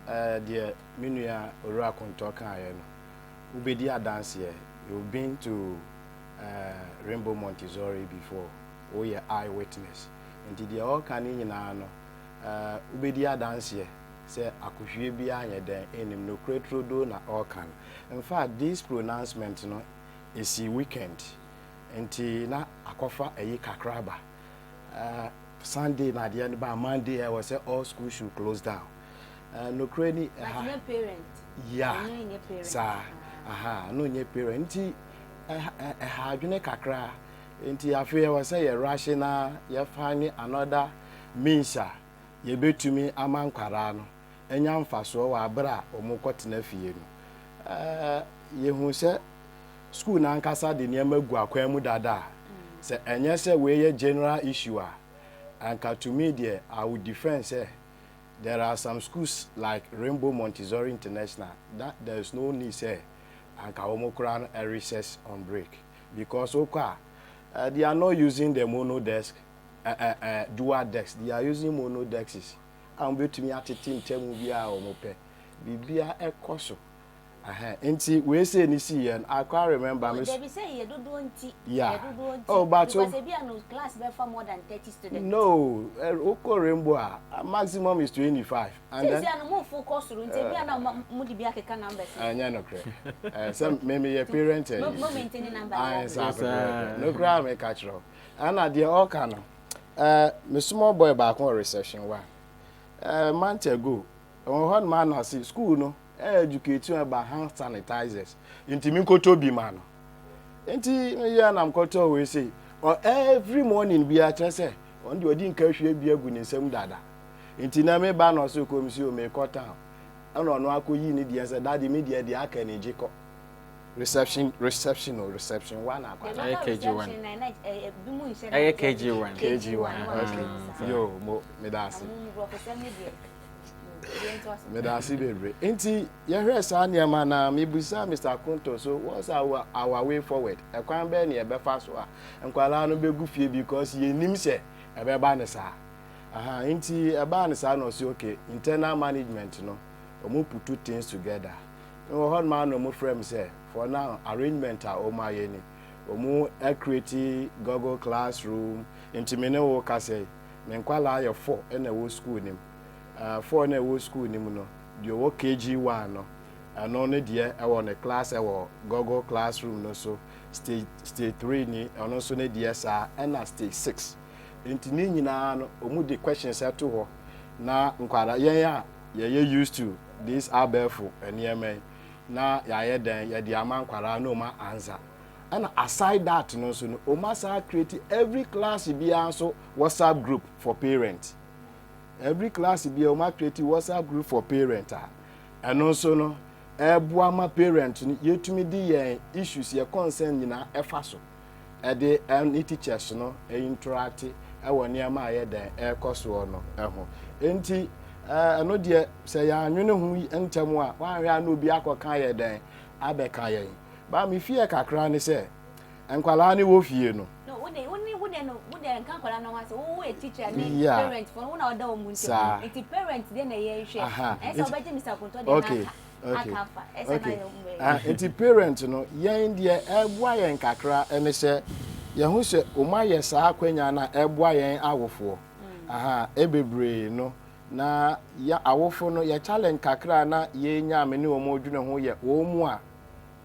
the menua ora konto kan aye no ubedi dance here you've been to Rainbow Montessori before. Oh yeah, eyewitness. And the all can in no ubedia dance here. Say akuhwe bia anya den enim no kretro na all can. In fact, this pronouncement no is a weekend. Enti na akofa eyi kakraba. Sunday na the end by Monday I was say all schools should close down. No crany parent. Yeah. Sir. Aha, no nye parent. Adwene kakra enti afi we say ye rational ye find another means ye betumi amankwara no enya mfaso wa abra omukotena fie no ye hu se school na nkasa de ne magu akwan mu dada se enye se we ye general issue anka to me there I would defend say there are some schools like Rainbow Montessori International that there is no need say and Kawomokran a recess on break because they are not using the mono desk, dual desk. They are using mono desks. I'm between me at the team Temubia or Mope. Bibia a coso. Inti we say ni see and I can't remember. They say you don't want yeah. Oh, but because no class there for more than 30 students. No, Oko Rainbow maximum is 25. And then no more focus room. Say be na mudi be aka numbers. Anya no cre. Some maybe your parent no maintaining number. No cry me catch row. And they all can. Me small boy back on recession one. Month ago, one man has school no. Educate you about hand sanitizers. Inti mi koto bi man. Inti ya na mkoto we say or every morning be a say on the odi nka hwe bi agu ni nsem dada. Inti na me ba no so komisi o me kota. Ana no akoyi ni de say daddy me de aka na ejiko. reception one KG1 okay yo mo medasi medasi bebre enti ye hwe sa niam na mebusa Mr. Kunto so what's our way forward ekwan be na e be fa so a nkwala no begu fie because ye nim se e be ba ne sa aha enti e ba ne sa no so okay internal management no omo put two things together no hon man no mo frame say for now arrangement a o ma ye ni omo create Google Classroom enti me ne wo ka say me nkwala ye 4 na wo school nim 4 na wo school nim no de wo KG1 no ano ne de e wo ne class e wo Google Classroom no so stage 3 ni ono so ne de sa na stage 6 enti ni nyina no omu de questions ato ho na nkwala yen a ye used to this abefo enieme na ya den ya di ama nkwala no ma answer and aside that no so no o must create every class be also WhatsApp group for parents. Every class be o must create WhatsApp group for parents and also no ebua ma parent yetumi di issues ye concern nyina efa so e de any teachers no interact e woni ama ye den e koso no ho enti ano de se ya anwene hu ntem a wan hwe na obi akoka ye den abeka ye ba mi fie kakra ni se enkwala ni wo fie no no wo de nkan kwala na wa se wo e teacher ni parent for wo na oda o mu ntem enti parent de na ye hwe e so ba je Mr. Kunto de okay enti parent no yen de ebua yen kakra ene se ye hu se o ma ye sa akwanya na ebua yen awofo ebebre no na ya awofo no ya challenge kakra na ye nya me ne o mo dwune ho ye wo mu a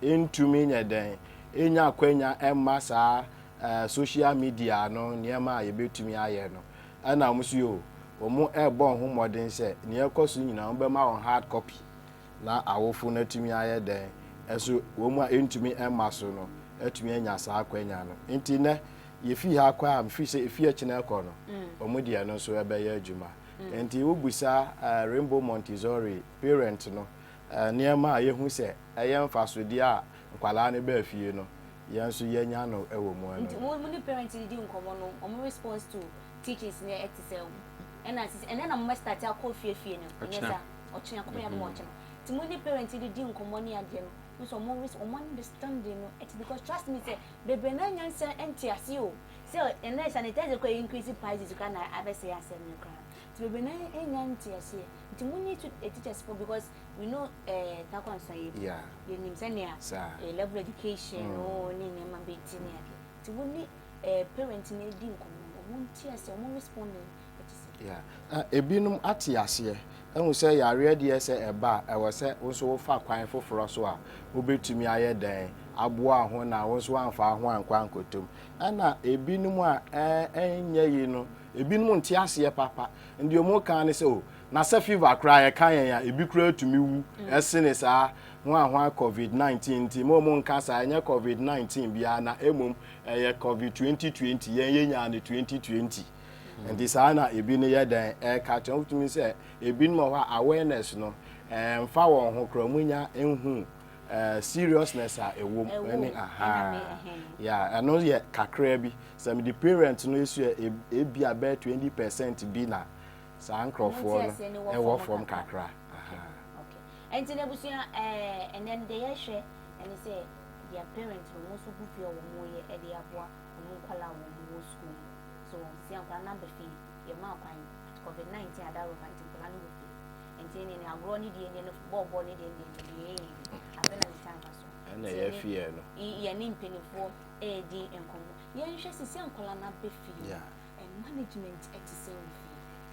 entumi nya den enya akwanya emma sa social media no niema ye betumi aye no ana musu yo o mo ebon ho modern se ne ekoso nyina be ma on hard copy na awofo na tumi aye den eso wo mu a entumi emma so no etumi enya sa akwanya no enti ne ye fi ha kwa am fi se efi akina ekọ no o mo dia no so ebe ye adwuma enti wo busa Rainbow Montessori parent no niema ye hu se eye mfasodi a nkwala ne ba fie no yanso yenya no ewo mu ano nti mo ni parent di nkomo no omo response to teachers ne etisel and then am start akọ fie no nyesa ochia ko ya mo ochia nti mo ni parent di nkomo ni ade no so mo understanding no it's because trust me say bebe na nyansa entiase o so and then sanitize ko increase prices you can abese asem no kra bebe na enyantiase nti mo need to teachers for because we know that one say you nim senia level education o ni nema beti ni ake nti mo ni parent na di nkomo mo ntiase mo responding ebinum atiase ehun say yare de say eba e wo say wo so wo fa kwan foforo so a wo betumi aye den aboa ho na wo so anfa ho ankwa ankotom ana ebinum a enye yi no ebinum ntiase papa ndi omo kan ne say o na se fever cry e kan ya ebi kura tumi wu esene sa ho ahwa COVID-19 nti mo nka sa enye COVID-19 bia na emom ye COVID 2020 yen nya na 2020 and this ana ebi ne ye dan ka chen to me say ebi no ho awareness no mfa won ho kra munya enhu seriousness a ewom any yeah ano ye kakra bi some the parent no isu ebi about 20% bi na sa ankrofo no e wo from kakra okay and then ebusia and then they share and they say their parents will also go for wo ye e dey aboa wo kwala wo school so si ankwa na be fi ye ma kwan COVID-19 ada ro fanti plan go fi enti ni agro ni die ni bobo ni die abena ni tanka so na ye fi no ye ni mpenifo e di enkomo ye nhwe si ankwa na be fi management exercise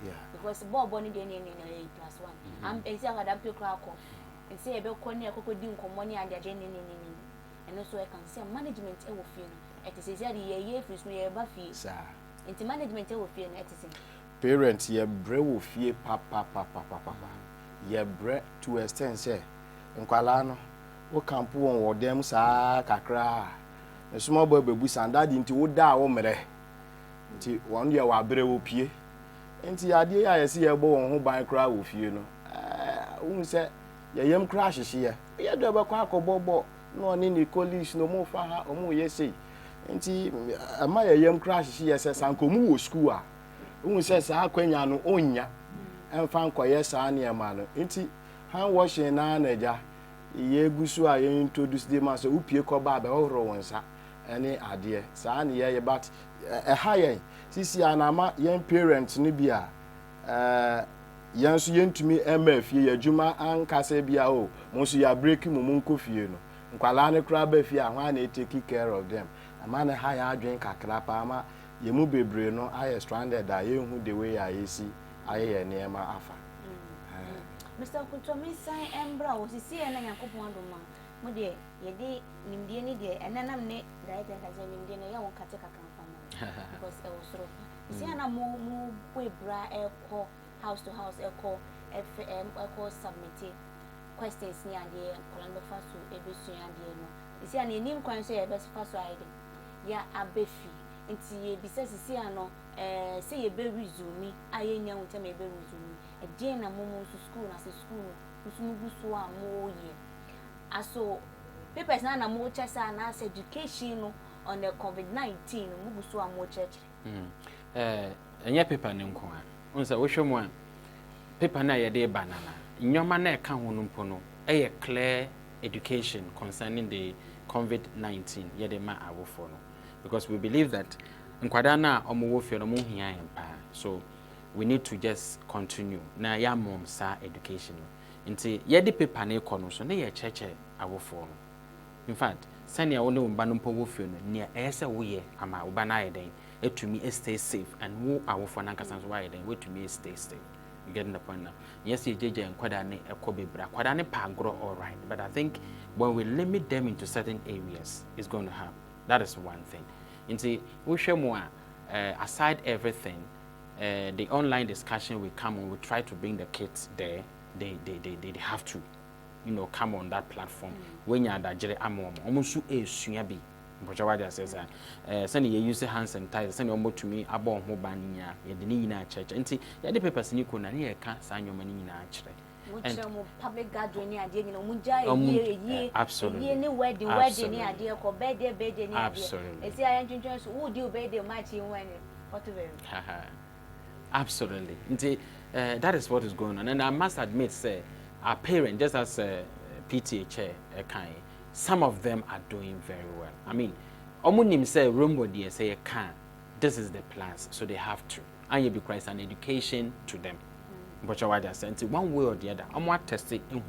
fi because bobo ni die ni +1 am enti akada pe kra ko enti e be ko ni akoko di nkomo ni ade ade ni and so I can say management e wo fi no exercise ye free so ye ba fi into management will feel next parents ye bre wo fie papa ye bre to extent say nkwala no wo camp won wo dem saa kakra e small boy bebu sandadi nti wo da wo mere nti won ye wa bre wo pie nti ade ya ye se ye bo won ho ban kra wo fie no wo se ye yem kra hyehye ye do be kwa akobobo no ni colleagues no mo fa ha o mo ye sei nti ama ye yam crash shi ye se sanko mu wo school a hu se sa akwanya no onya emfa nkoye sa na ma no nti hand washing na naja ye gusu a ye introduce dem as upie ko ba be horo wonsa ene ade sa na ye but ha ye sisi anama yen parents ni bia yan so yentumi ema fie adwuma ankasa bia o mo so ya break mu nko fie no nkwala ne kra ba fie a hwa na take care of them ama na ha ya adwen kakra pa ama ye mu bebre no aye stranded a ye hu the way I see aye neema afa Mr. Kutomi sai embra o sisi na yakopon do ma mo de ye de nimdie ni de enanam ne director ka je nimdie no ya won kate kakamfa no because e wo soro sisi na mo we bra ekọ house to house ekọ FM ekọ submit questions ni ade kolan be faso ebesu ade no sisi na enim kwan so ye be faso ade ya abefi nti ye bisa sisi ano say ye be resume aye nya wo tem ye be resume e dey na momo to school na say school musumu gusu a mo ye aso papers na mo chesa na education no on the COVID-19 mu gusu a mo church enya paper ne nko a unsa wo hwemu a paper na ye dey banana nyoma na e ka ho no mpo no e clear education concerning the COVID-19 ye dey ma awofo no because we believe that nkwada na omo fie no mo hia empa so we need to just continue na ya mom sa education nti ye di paper na iko no so na ye cheche awofo no in fact sani a woni umba no mpo fie no ne ese wo ye ama uba na yeden etumi stay safe and wo awofo na nkasa so wa yeden wetumi stay safe. You getting the point now? Yes, you JJ and Kwadane Ekobibra. Kwadane Pagro, all right. But I think when we limit them into certain areas, it's going to happen. That is one thing. Aside everything, the online discussion will come on. We try to bring the kids there. They have to, come on that platform. When you're that jere amom, almost a sunyabi. Bochawadi says, send you use hand sanitizer, send your to me about Mobania, the Nina church, and see, the papers in you can't sign your money in actually. Public gathering idea, Munja, absolutely. Any wedding, idea, or bed, absolutely. It's the entrance, would you bed the mighty when whatever. Absolutely. That is what is going on. And I must admit, say, our parents, just as PTA chair, some of them are doing very well. I mean, Omunim say rumbo dia say can. This is the plans, so they have to. And you be Christ an education to them. But you are saying one way or the other. I'm what testing in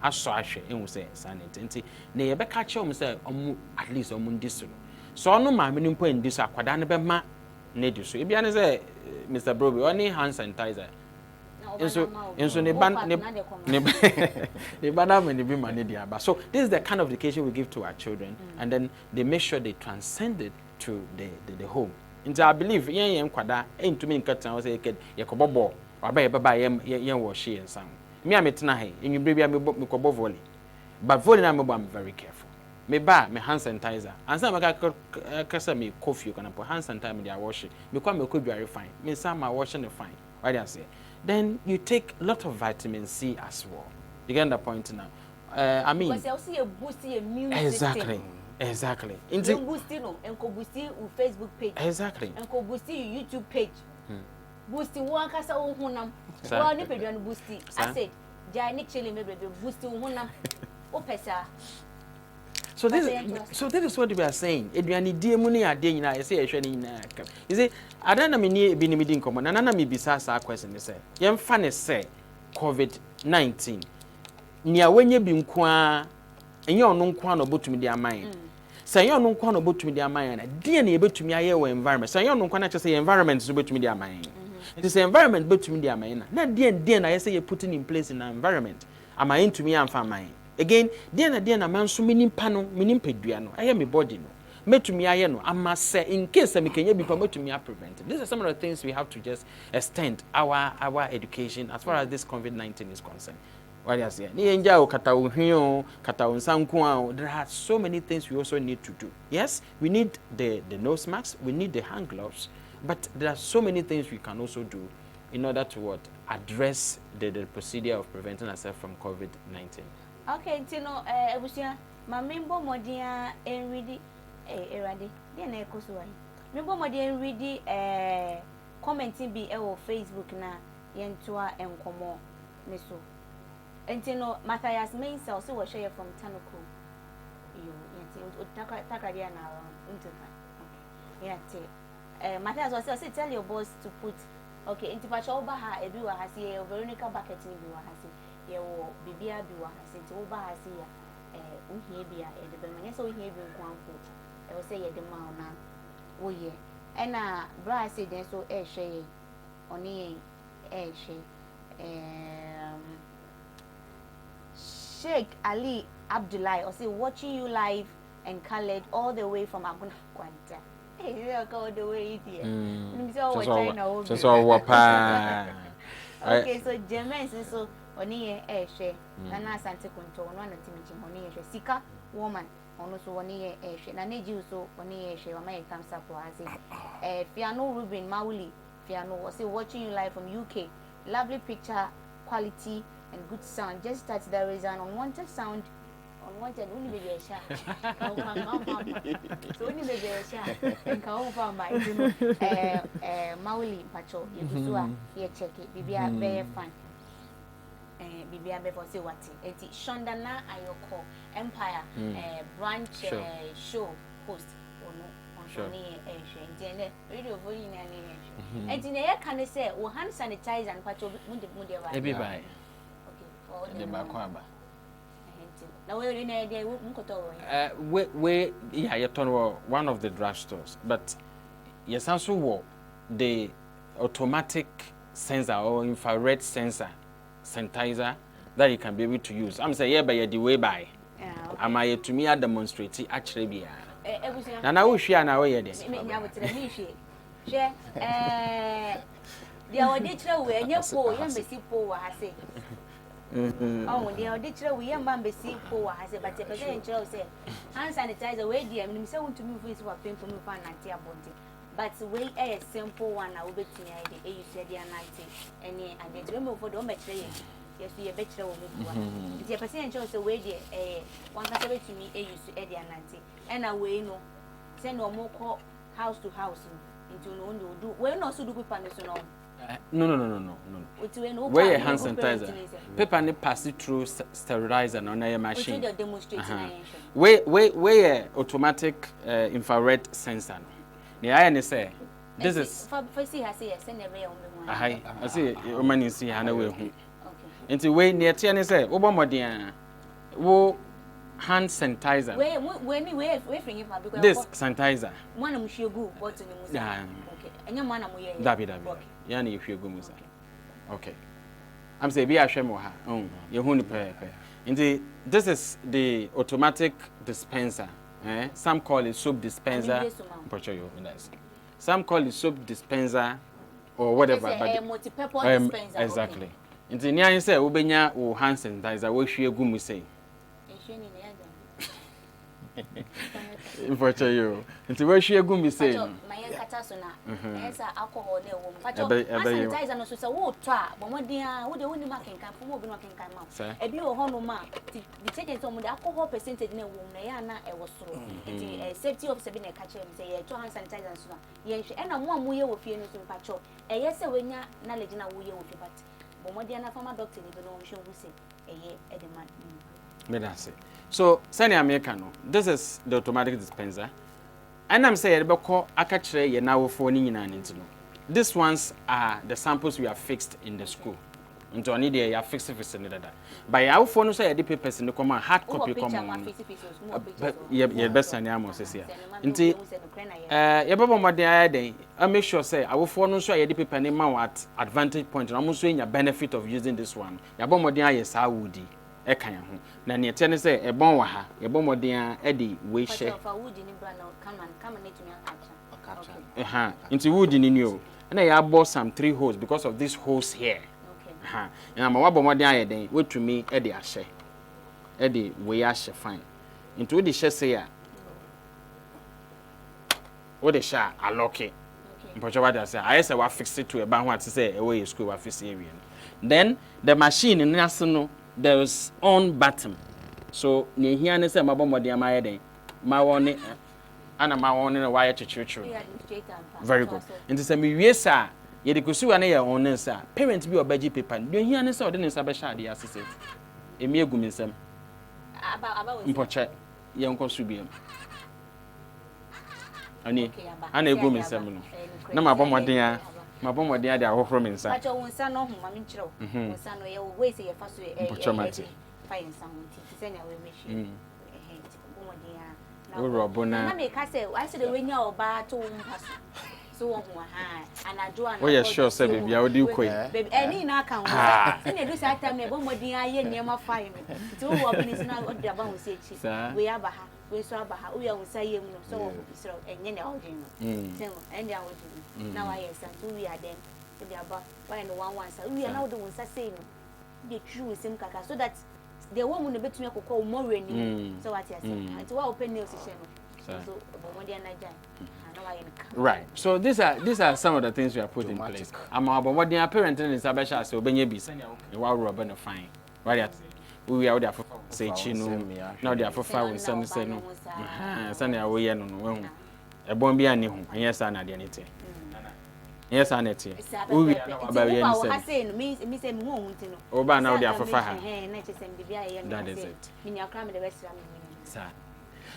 I saw in say sanity. Ne be catch you say at least this. So no ma meaning point this akwadane be ma ne do so. Ebiane say Mr. Broby only hand sanitizer. So ne so this is the kind of education we give to our children, and then they make sure they transcend it to the home. And I believe yen kwada ain't to me nkatan say kid yakobobo aba baba yen wash and sam me ametena he enyu brebi am me kobo volley but volley na me I'm very careful me ba me hand sanitizer and some kasa me coffee kana po hand sanitizer me dey wash me kwa me ko very fine me sam ma wash the fine why dey say. Then you take a lot of vitamin C as well. You get the point now. I mean, because you see a boost your immune system. Exactly. You boost and co boost your Facebook page. Exactly. And co boost your YouTube page. Boosting one casa or hunam. Well, you pay on boosting. I said, Janik chilling maybe boosting hunam. Opesa. So this is what we are saying. Edwani die muni ade nyina say ehwe ni nyina aka. You see, adana me ni bi ni medi nkomo na nana me bisa sa question ne say. Yem fa ne say COVID-19. Nia wenye bi nko a enye ono nko a no botumi di aman. Say enye ono nko a no botumi di aman na die na ye betumi aye wo environment. Say enye ono nko na che say environment so betumi di aman. It is environment betumi di aman na die na ye say you putting in place in an environment. Aman to me amfa aman. Again, dear man so many pano, minim peduano. I am a body no. Metumi ayeno. I must say in case I can be promoted me prevent. These are some of the things we have to just extend our education as far as this COVID-19 is concerned. What I say? There are so many things we also need to do. Yes, we need the nose masks, we need the hand gloves, but there are so many things we can also do in order to address the procedure of preventing ourselves from COVID-19. Okay, Tino, Ebusia, ma membo modia enridi erade dey na ekoso wa membo modia enridi commenting bi e wo Facebook na yentoa enkomo ne so entino Matthias Mensel so wo share from Tanoko you yenti takadia na untufa yenti Matthias was say tell your boss to put okay intipacha oba ha ebi wa hasi ye Veronica bucket ni bi wa hasi ye wo bibia bi wa hasi ti oba hasi ya uhie bia e de be manya so uhie bi nkwanfo e wo say ye de ma ona wo ye ena bra say den so e hwe oni e hwe Sheikh Ali Abdullahi or say watching you live and colored all the way from Aguna Kwanta. Hey, you go the way here. Just all pa. Okay, so German so oni share. Na Asante Kunto no na timichi oni share. Sika woman ono so oni share. Na neji so oni share. Wa mai thumbs up wa say. Fiano Ruben Mauli Fiano was say watching you live from UK. Lovely picture quality and good sound. Just that there is an unwanted sound. Unwanted only baby a shot. So only baby a shot. And come over my Mauli Pacho. You go here check it. Baby are very fun. Baby are before say what it. It's Shondana Ayoko Empire branch show host. Sure. Radio volume and in the air can they say, oh, hand sanitizer and patch of Mudia. Every by. Okay, for now we're in a day, we, yeah, you turn one of the drugstores, but yes, also the automatic sensor or infrared sensor sanitizer that you can be able to use. I'm saying, yeah, by the way, by. Am I to me a demonstrate actually be na wo hwia na wo ye de me nya wo tire me hwie hwe dia wo de kire wo enye po ye mbesi po wa hase oh dia wo de kire wo ye mba mbesi po wa hase but e pese kire wo say hand sanitizer we dia me say want to move face wa pempo me fa nanti abonte but we a simple one na wo betia de e use dia nanti ene ade de me fo do me kire ye yes we be kire wo mu bua dia pese kire wo say we dia one ka say betimi e use e dia nanti ena we no send no more house to house into no do we no so do paper no where hand sanitizer paper ne pass it through sterilizer on a machine we automatic infrared sensor ne aya ne say this is for see has say send every on I say o mani see ha na we hu into we ne tie ne say wo bomodin wo hand sanitizer. We bring it because this sanitizer. One am shegu bottle ni musa. Okay. Enya man am ye. Dabi. Ya na yefie gu musa. Okay. I'm say be ahwe mo ha. Ye hu ni pe. Indeed, this is the automatic dispenser. Some call it soap dispenser. Some call it soap dispenser or whatever, but multi-purpose dispenser. Exactly. Indeed, nya say wo benya wo hand sanitizer wo hwie gu musa. Infocha you. Nti we hwe egu mi say. My kata so na. Esa alcohol dey wo. Pacho. Sanitizer no so say wo to a bomodin a wo de woni makenkan fo mo bi no makenkan ma. E bi wo hono ma. The change so mo the alcohol percentage na wo na ya na e wo soro. Nti safety officer bi na ka chere say ye to hand sanitizer so na. Ye hwe e na mo amu ye wo fie no so pacho. E ye say we nya knowledge na wo ye wo fie but bomodin na former doctor ni bi no wo hwe wo say e ye e de man. Me da say. So, Sani Americano, this is the automatic dispenser. And I'm saying, Akatre, ye now for Ninja. These ones are the samples we have fixed in the school. Until I need a fixed that. By our phone, say the papers in the command hard copy common. Ye best and Amos here. Indeed, Yababa day, I make sure say our phone show the paper name at advantage point and almost saying a benefit of using this one. Yaboma is how woody. Ekanya ho na ne tie ne se ebon wa ha yebomoden a edi we hye into wood ni o na ya bought some 3 holes because of this holes here na ma wabomoden ayeden wetumi edi ahye edi we ahye fine into the hye say ya wo de sha aloke mpocho wa da say I say wa fix it to e ba ho ati say e we school wa fix area then the machine in naso no there is on button so ne hia ne se mabomode ama ye den ma woni ana ma woni na waye chichichiru very good nti se me wie sa ye de kosuwa ne ye on sa parent bi obaji paper ne hia ne se ode ne sa be sha de asese emi egu mi nsem aba mpoche ye nko so biem ani ana egu mi nsem no na mabomode a de ahohoro mi nsa acho wonsa no ho ma me nkyerɛw wonsa no ye we se ye fa so fa yin sa ho ti se na we meshi bomode a o robona na me ka se I say the we nya oba to wo mpa so wo ho ha anajo ana o ye sure say baby a odi koi baby eni na aka ho se na do sa time na bomode a ye niam fa yin ti wo wo bi ni na o da ba ho se echi we aba ha we so aba ha we wonsa ye mu no so wo bisro enye na o din no se mo ende a wo din na wa ye san to we are then the aba why no one say we are now the wonsa say no the true sim kaka so that the woman no betumi akokɔ more reni so what you say until wa open nails she no so bomode na jan na wa ye no right so these are some of the things we are put in place ama bomode parent in sabesha say obenye bi sanya e wa robe no fine right we are there for say chino now there for far we send say no sanya we ye no no we ebon bi ani ho enye sa na de nete yes anete we are now about yen say me say me won hunti no oba na we there for far na chesem bibia ye no that is it me akra me the best ram sir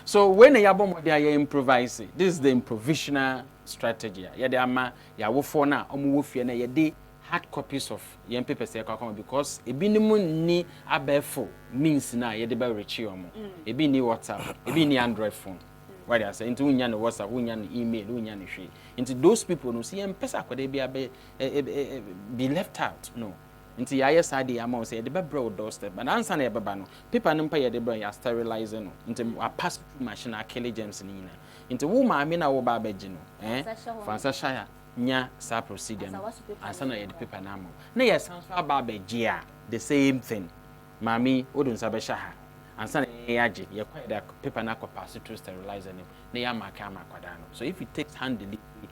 so when ya bomode ya improvise this is the improvisational strategy ya de ama ya wofo na omo wofie na ye de hard copies of yen papers e kwakwa because ebi ni mu ni abefo means na ye de ba rechi omo ebi ni WhatsApp ebi ni Android phone why they say into unya no WhatsApp unya no email unya no hwe into those people no see empesa akwade bia be left out no into ya yes ade am say the be bro doorstep but answer na beba no paper no mpa ye de bro ya sterilize no into a pass through machine akele germs ni na into wo ma me na wo ba beji no fansa shaya nya sa procedure no answer na ye the paper na am na yes answer ba beji a the same thing mami odun sa be shaha answer na yaje ye kwa da paper na pass through sterilizer no na ya maka amakwada no so if it takes hand delivery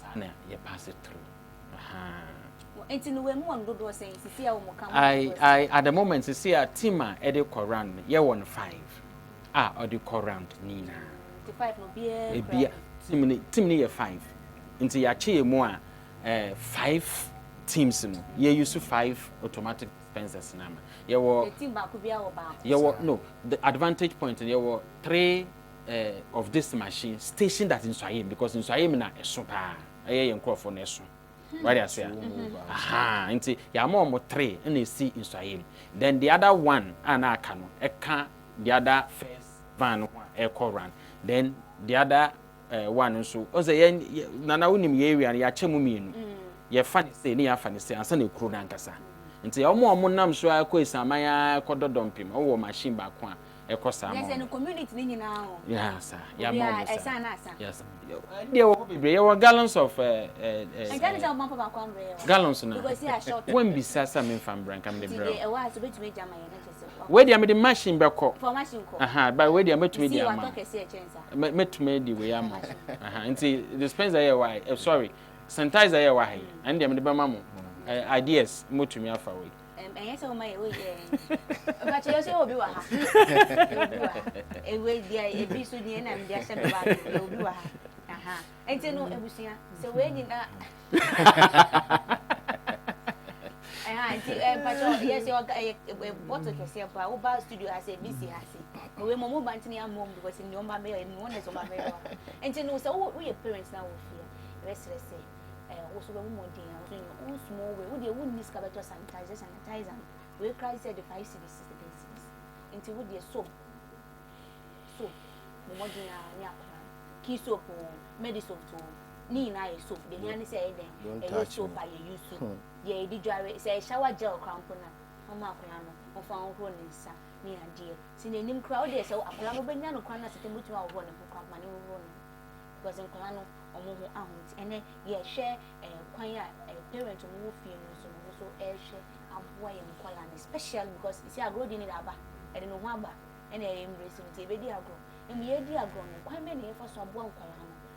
sana ye pass it through enti no we mu on dodo say sisi a wo mo kam I at the moment sisi a team a e dey correct ye won 5 or the correct nina the 5 no bia bia team ni ye 5 enti ya che mu a 5 teams no ye use 5 automatic dispensers na ma ye wo the team ba ku bia wo ba ye wo no the advantage point ye wo 3 of this machine station that in Swahili because in Swahili na eso pa ye nkrofo na eso what I say nti ya mo 3 na see in Swahili then the other one ana aka no e ka the other first van one e call run then the other one so o say na wonim ye area ya chemu mienu ye fa say ni ya fa say ansa na ekuro na nkasa nti ya omo nam so akọ esaman ya kododompim o wo machine ba ko a ekosa mo. Yes, and community ni nyina ho. Yes, sir. Ya mo mo. Yes. There were people, there were gallons of And then tell mama ba kwa mbre. Gallons na. Because he short. When be sasa me fam brank am the bro. E wa so betumi jama ye na chese. Where dey am the machine be ko. For machine ko. But where dey am betumi dey am. See what talk say chensa. Metumi dey we am. Nti dispenser here why? Sorry. Sanitizer here why? And dey am the be mamo. Ideas motumi afa we. Yes, oh my way. But you say obi wa ha. E we dia e bi so ni na me dia se be ba obi wa ha. Aha. Enti no ebusia. Se we ni na. But yes, you bottle kese pa wo ba studio as a BC ase. We mo bantini am mom because in your mama e no one so mama. Enti no se wo your parents na wo fear. Rest say also be more day and small way we dey won miss cabeto sanitizer we cry said the 5 cedis into we dey soap more day and yakwa key soap medi soap to ni na soap the yan say then e soap by use soap ye di dware say shower gel crampona mama akwa no fa ho ni nsa ni ade si na nim kra o dey say akwa no benya no kra na setemutu a wo no kra ni wo no because nkwa no omo ho ahont ene ye share kwan ya parent omo fie no so share aboa ye nkwala na special because isi agro di ni aba e de no ho aba ene ye embrace nti e be di agro em ye di agro no kwan be na ye fa so aboa nkwala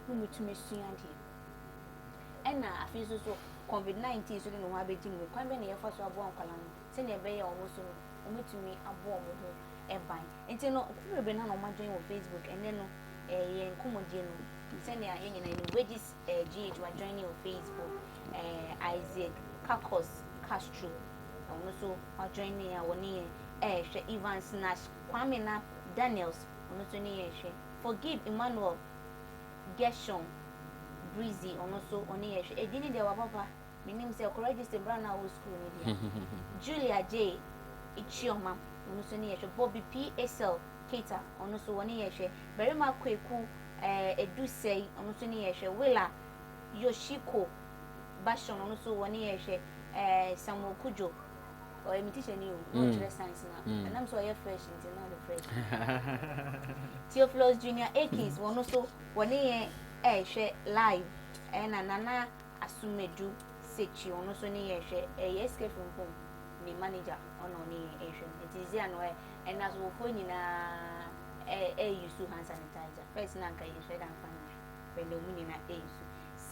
no mutumi sua de ena afi so covid-19 so de no ho abeji ni kwan be na ye fa so aboa nkwala no se na be ye omo so no mutumi aboa omo ho eban enti no bebre na no ma join wo Facebook ene no ye nkomodie no send ya yen na wages GH wa join your Facebook Isaac Castro ono so wa join ya woni hwe Evans Nash Kwame na Daniels ono so ni hwe Forgive Emmanuel Gershon Breezy ono so oni hwe edini de wa papa minim say ko register brand na wo school ni dia Julia J Ichioma ono so ni hwe Bobby PSL Keita ono so woni hwe Berima Kweku Edusei ono so ni hwe Willa Yoshiko Bashon ono so woni hwe Samuel Kujo o emitisha ni o no chire science na and I'm so fresh into now the fresh Theophilus Junior Akins ono so woni hwe live na nana Asumedu Sechi ono so ni hwe yeske from ni manager ono ni hwe it is there no and as wo fo nyina use hand sanitizer first na nka hwe dan fan when the muni na use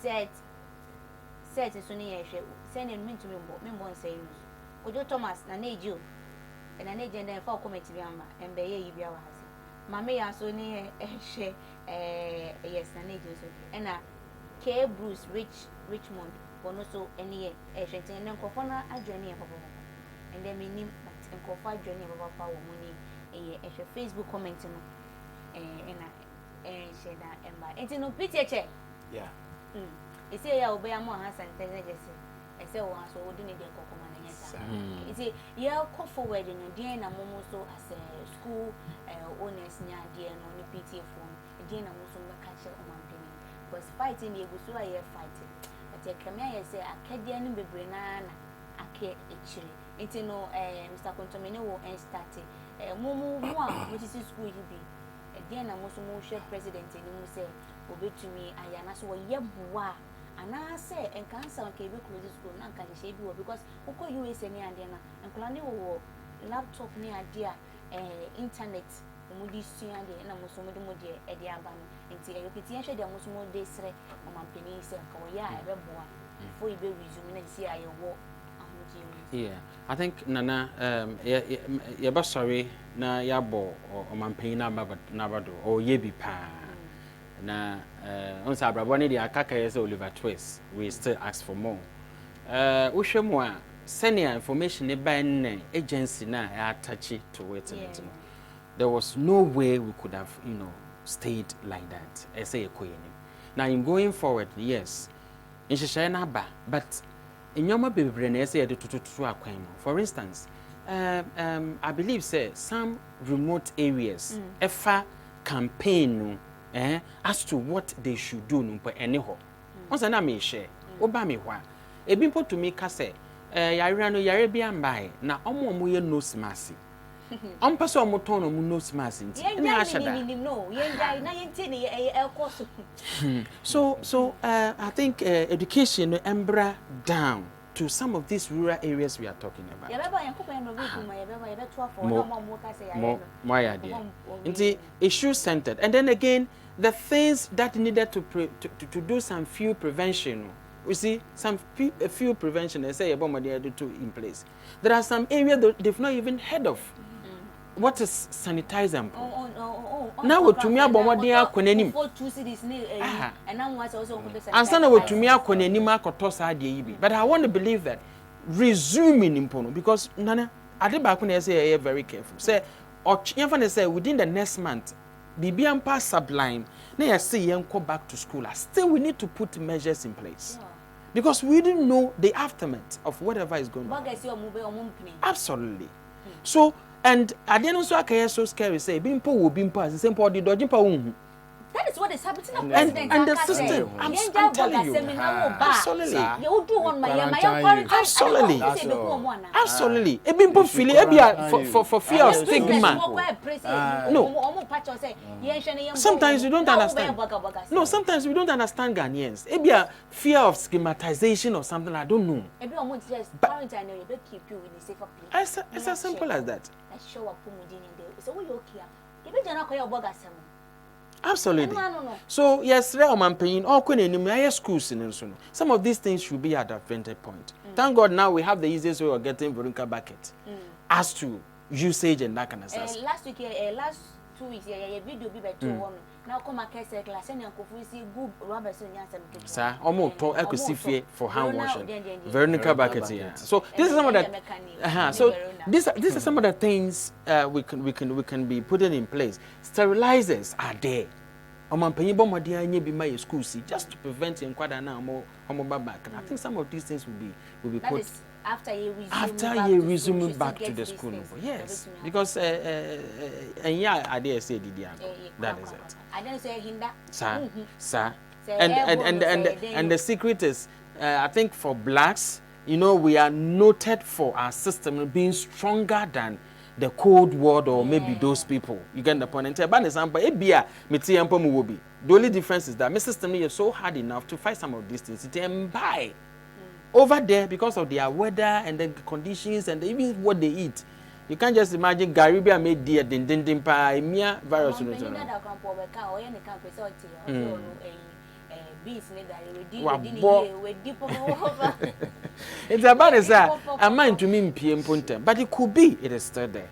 set so ni hwe send me to me mbon say use Ojo Thomas na nejo na nejo den fa comment bi amba embe ye yi bia wa hase mame ya so ni hwe yes na nejo so na K Bruce Richmond wono so ene hwe ten na nkofo na adwani e papa and then me nim but nkofo adwani e papa wo muni hwe Facebook comment no na share that emba enti no picture yeah ese ya obe ya mo Hassan tenejese ese wo aso wo dine de kokoma na nyesa iti ya ko forward no den na momo so as a school owners nya de no ni PTA form den na momo so mbaka che o mampeni because fighting the egusu aye fighting ati kramia ye say akadia ni bebre na ake echire iti no Mr. Kontomene wo start momo mo a which is school bi den na momo so mo share president ni mo say obetumi ayana so wo yeboa ana say enkansa nke be close school na nka hye bi wo because ukọ USA ni ade na enkola ne wo laptop ni ade a internet omudi sua de na muso mo de e de aba no enti e yopiti hye de muso mo de sre o mampeni se nka wo ya e be boa before you be resume na see aye wo yeah I think nana ya ba sorry na ya bo o mampeni na bado o ye bi pa na on sa brabo ne dia akaka yes Oliver Twist we still ask for more uhwemu a senior information ne ban agency na ya attach to it there was no way we could have stayed like that I say ekoyeni now in going forward yes in share na ba but enyoma bebre na say de tututu akwan for instance I believe say some remote areas efa campaign no as to what they should do no anyhow once na me share oba me hwa ebi mpo to me ka say yare no yare bia mbai na omo ye nose mask ampa so omo ton no nose mask nti na ashada no yenjai na yenti ne ekoso so I think education no embra down to some of these rural areas we are talking about. Issue centered, and then again the things that needed to do some few prevention. We see some few prevention. They say about they do in place. There are some areas that they've not even heard of. What is sanitizer? Now we to me abomodia konenim. And now was also answer we to me konenim akotosa ade yibi. But I want to believe that resuming impono because nana ade ba ko na say very careful. Say or say within the next month bibian pass sublime na you say yenko back to school. Still we need to put measures in place. Because we didn't know the aftermath of whatever is going on. Absolutely. So and I didn't so I so scary say bimpo will bimpo as the same body dodging pa unhu. That is what is happening to president. And the system. I'm telling you. Absolutely. You do on my absolutely. Absolutely. E bimpo feel for fear of stigma. No. Sometimes we don't understand. No, sometimes we don't understand Ghanaians. E be a fear of stigmatization or something I don't know. E be almost just quarantine you be keep you in a safer place. It's as simple as that. Let's show up in there. So we okay. E be jana koya obogasem. Absolutely. No. So yes, all schools in some of these things should be at a vantage point. Thank God now we have the easiest way of getting Burunka bucket as to usage and that kind of stuff. Last week, last 2 weeks, video be better woman. Now come a case class and you see good rubber soon. Sir, almost to ecosifie for hand washing. Veronica bucket here. So this is some of the so this is some of the things we can be putting in place. Sterilizers are there. School just to prevent back. And I think some of these things will be put after you resume back to the school. Yes, because and yeah, I dare say that is it. I don't say hinder. Sir. And the secret is, I think for blacks, you know, we are noted for our system being stronger than the Cold War or maybe those people. You get the point. And by example, the only difference is that my system is so hard enough to fight some of these things. It buy over there because of their weather and the conditions and even what they eat. You can't just imagine Caribbean made deer din pa mia virus. It's about a mind to me PM, but it could be it is still there.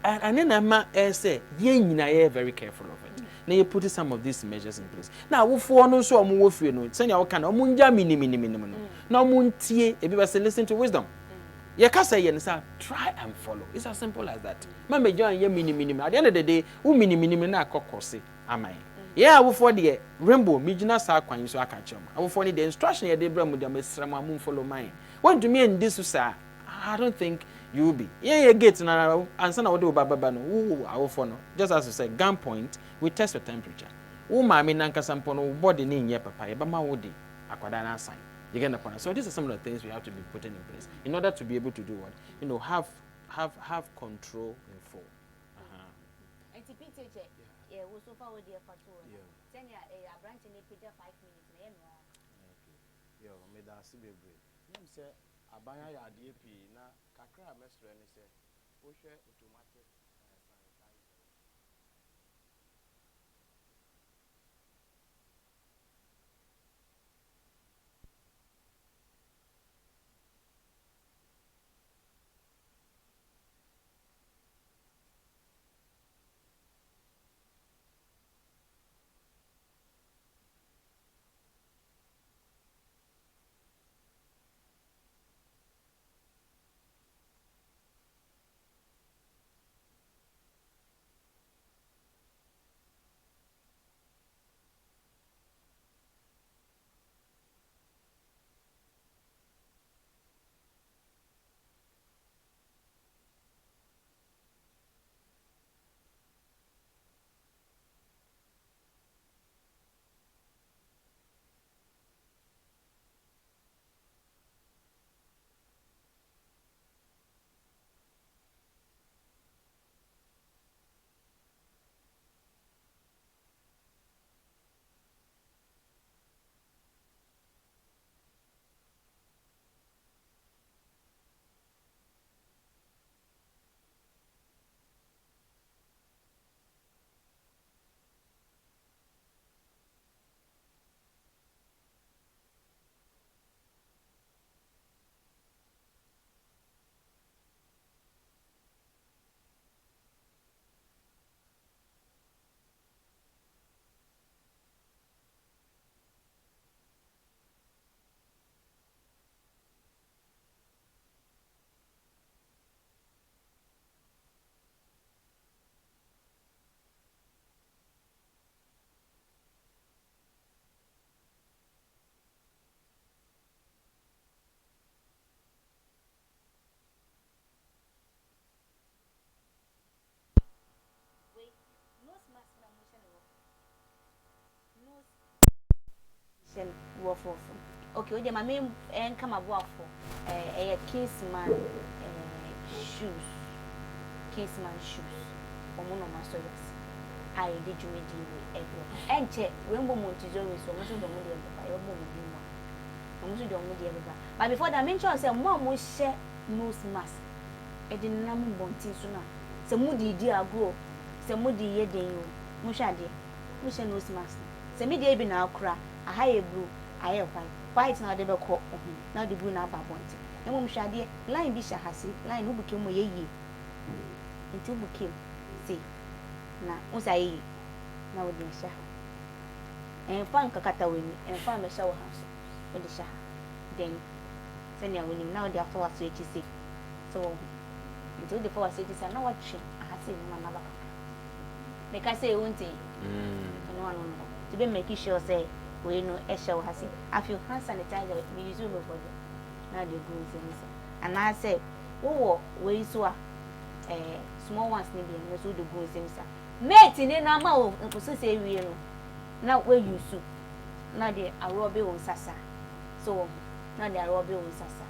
And then I say, yeah, very careful of it. Now you put some of these measures in place. Now, we for no so move you know, send your kind of munja minimum. Now muntie, if you say listen to wisdom. You can say yes, try and follow. It's as simple as that. Mama join your minimum. At the end of the day, who minimum na kokosi am I? Yeah, I will for the rainbow, Mijina Sakwan, so I can chum. I will follow the instruction you did, with the Mr. Moon follow mine. What do you mean this, sir? I don't think you will be. Yeah, you get now, and son, I will do Babano. Ooh, I will follow. Just as you said, gunpoint, we test the temperature. Oh, my Minanka Sampono, body in your papa, but my woody, Aquadana sign. You get the point. So these are some of the things we have to be putting in place in order to be able to do what? You know, have control in full. Yeah, we so far with the fatwa. Send ya a branch in the 5 minutes. Yo, me da si bebre. Nim say abanya ya DP na kakra mestre ni say wo hwe automatic sanitizer. Okay, the my main and come about for a Kingsman shoes. Kingsman shoes. Omono masoyas. I did you meet you and check Rainbow Montizori so much of the money by your movie. But before that, mention I said, Mom will share nose mask. I didn't know Monty sooner. Some moody dear grow. Some moody ye day you. Mushadi. Musha nose mask. Some media be now cry. A higher blue. I have white now the call now the blue now by point. And when Shadi, line be shahasi, line who became a ye. Until we came, see, now, was I now with the Shah. And found Kakatawin and found a shower house with the Shah. Then, send your winning now, therefore, so it is sick. So, until the 4 cities are not watching, I have seen my mother. Make I say, won't it? No, to be making sure, say, we know a show has it. I feel hand sanitizer, we use your body. Now the good things. And I say, oh, we saw small ones, maybe, and also the good things. Mate, in an amount, and also say, we know. Now, where you sue. Now they are robbing on Sasa. So, now they are robbing on Sasa.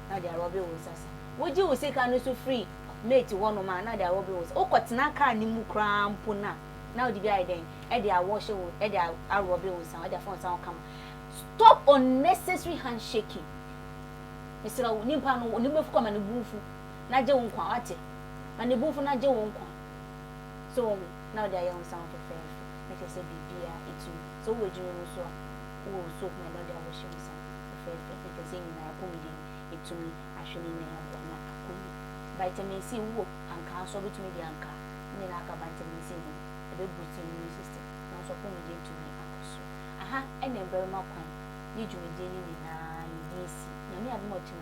Now they are robbing on Sasa. Would you say, can you so free? Mate, one of my now they are robbing was. Oh, what's not can you cram puna? Now the guy then, Eddie are washing, Eddie are robbing with some other phones. Come. Stop unnecessary handshaking. Mr. Nimpano, Nimbo come and the boofu. Naja won't quite. And the boofu Naja won't quite. So now they are young sound for fair. Make us say, be it's so would you so soak my lord, I was showing some fair because in my comedy it to me actually may have vitamin C work and cancer between the anchor. Then I got vitamin C. A bit boosting immune system. Now so comedy to me. Aha, and then very much. Need you with daily in DC. Yami have much.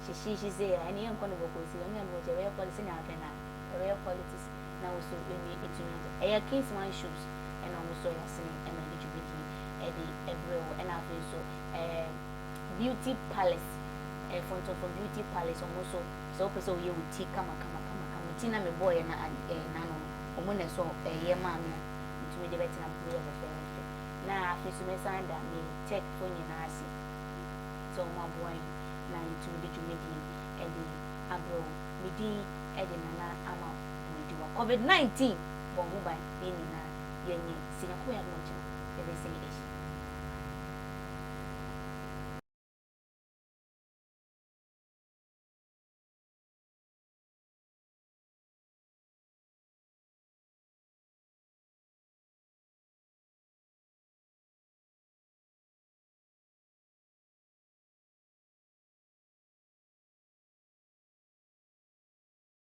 She say, I need one of those. I mean, what a real policy now, a real politics. Now, so we need it to me. I case my shoes and also I see and I need to be everywhere. And I feel so beauty palace, a photo for beauty palace, also. So you would take come. Tina, my boy, and Nano, or when I saw a year mammy to me the better of the fair. Now, I feel so mess under me, take phone and I see. So, my boy, now to the Jumidi, Eddie, Abro, Midi, Eddie, Nana, Ama, COVID-19, but mobile, Yenny, Singapore, everything is.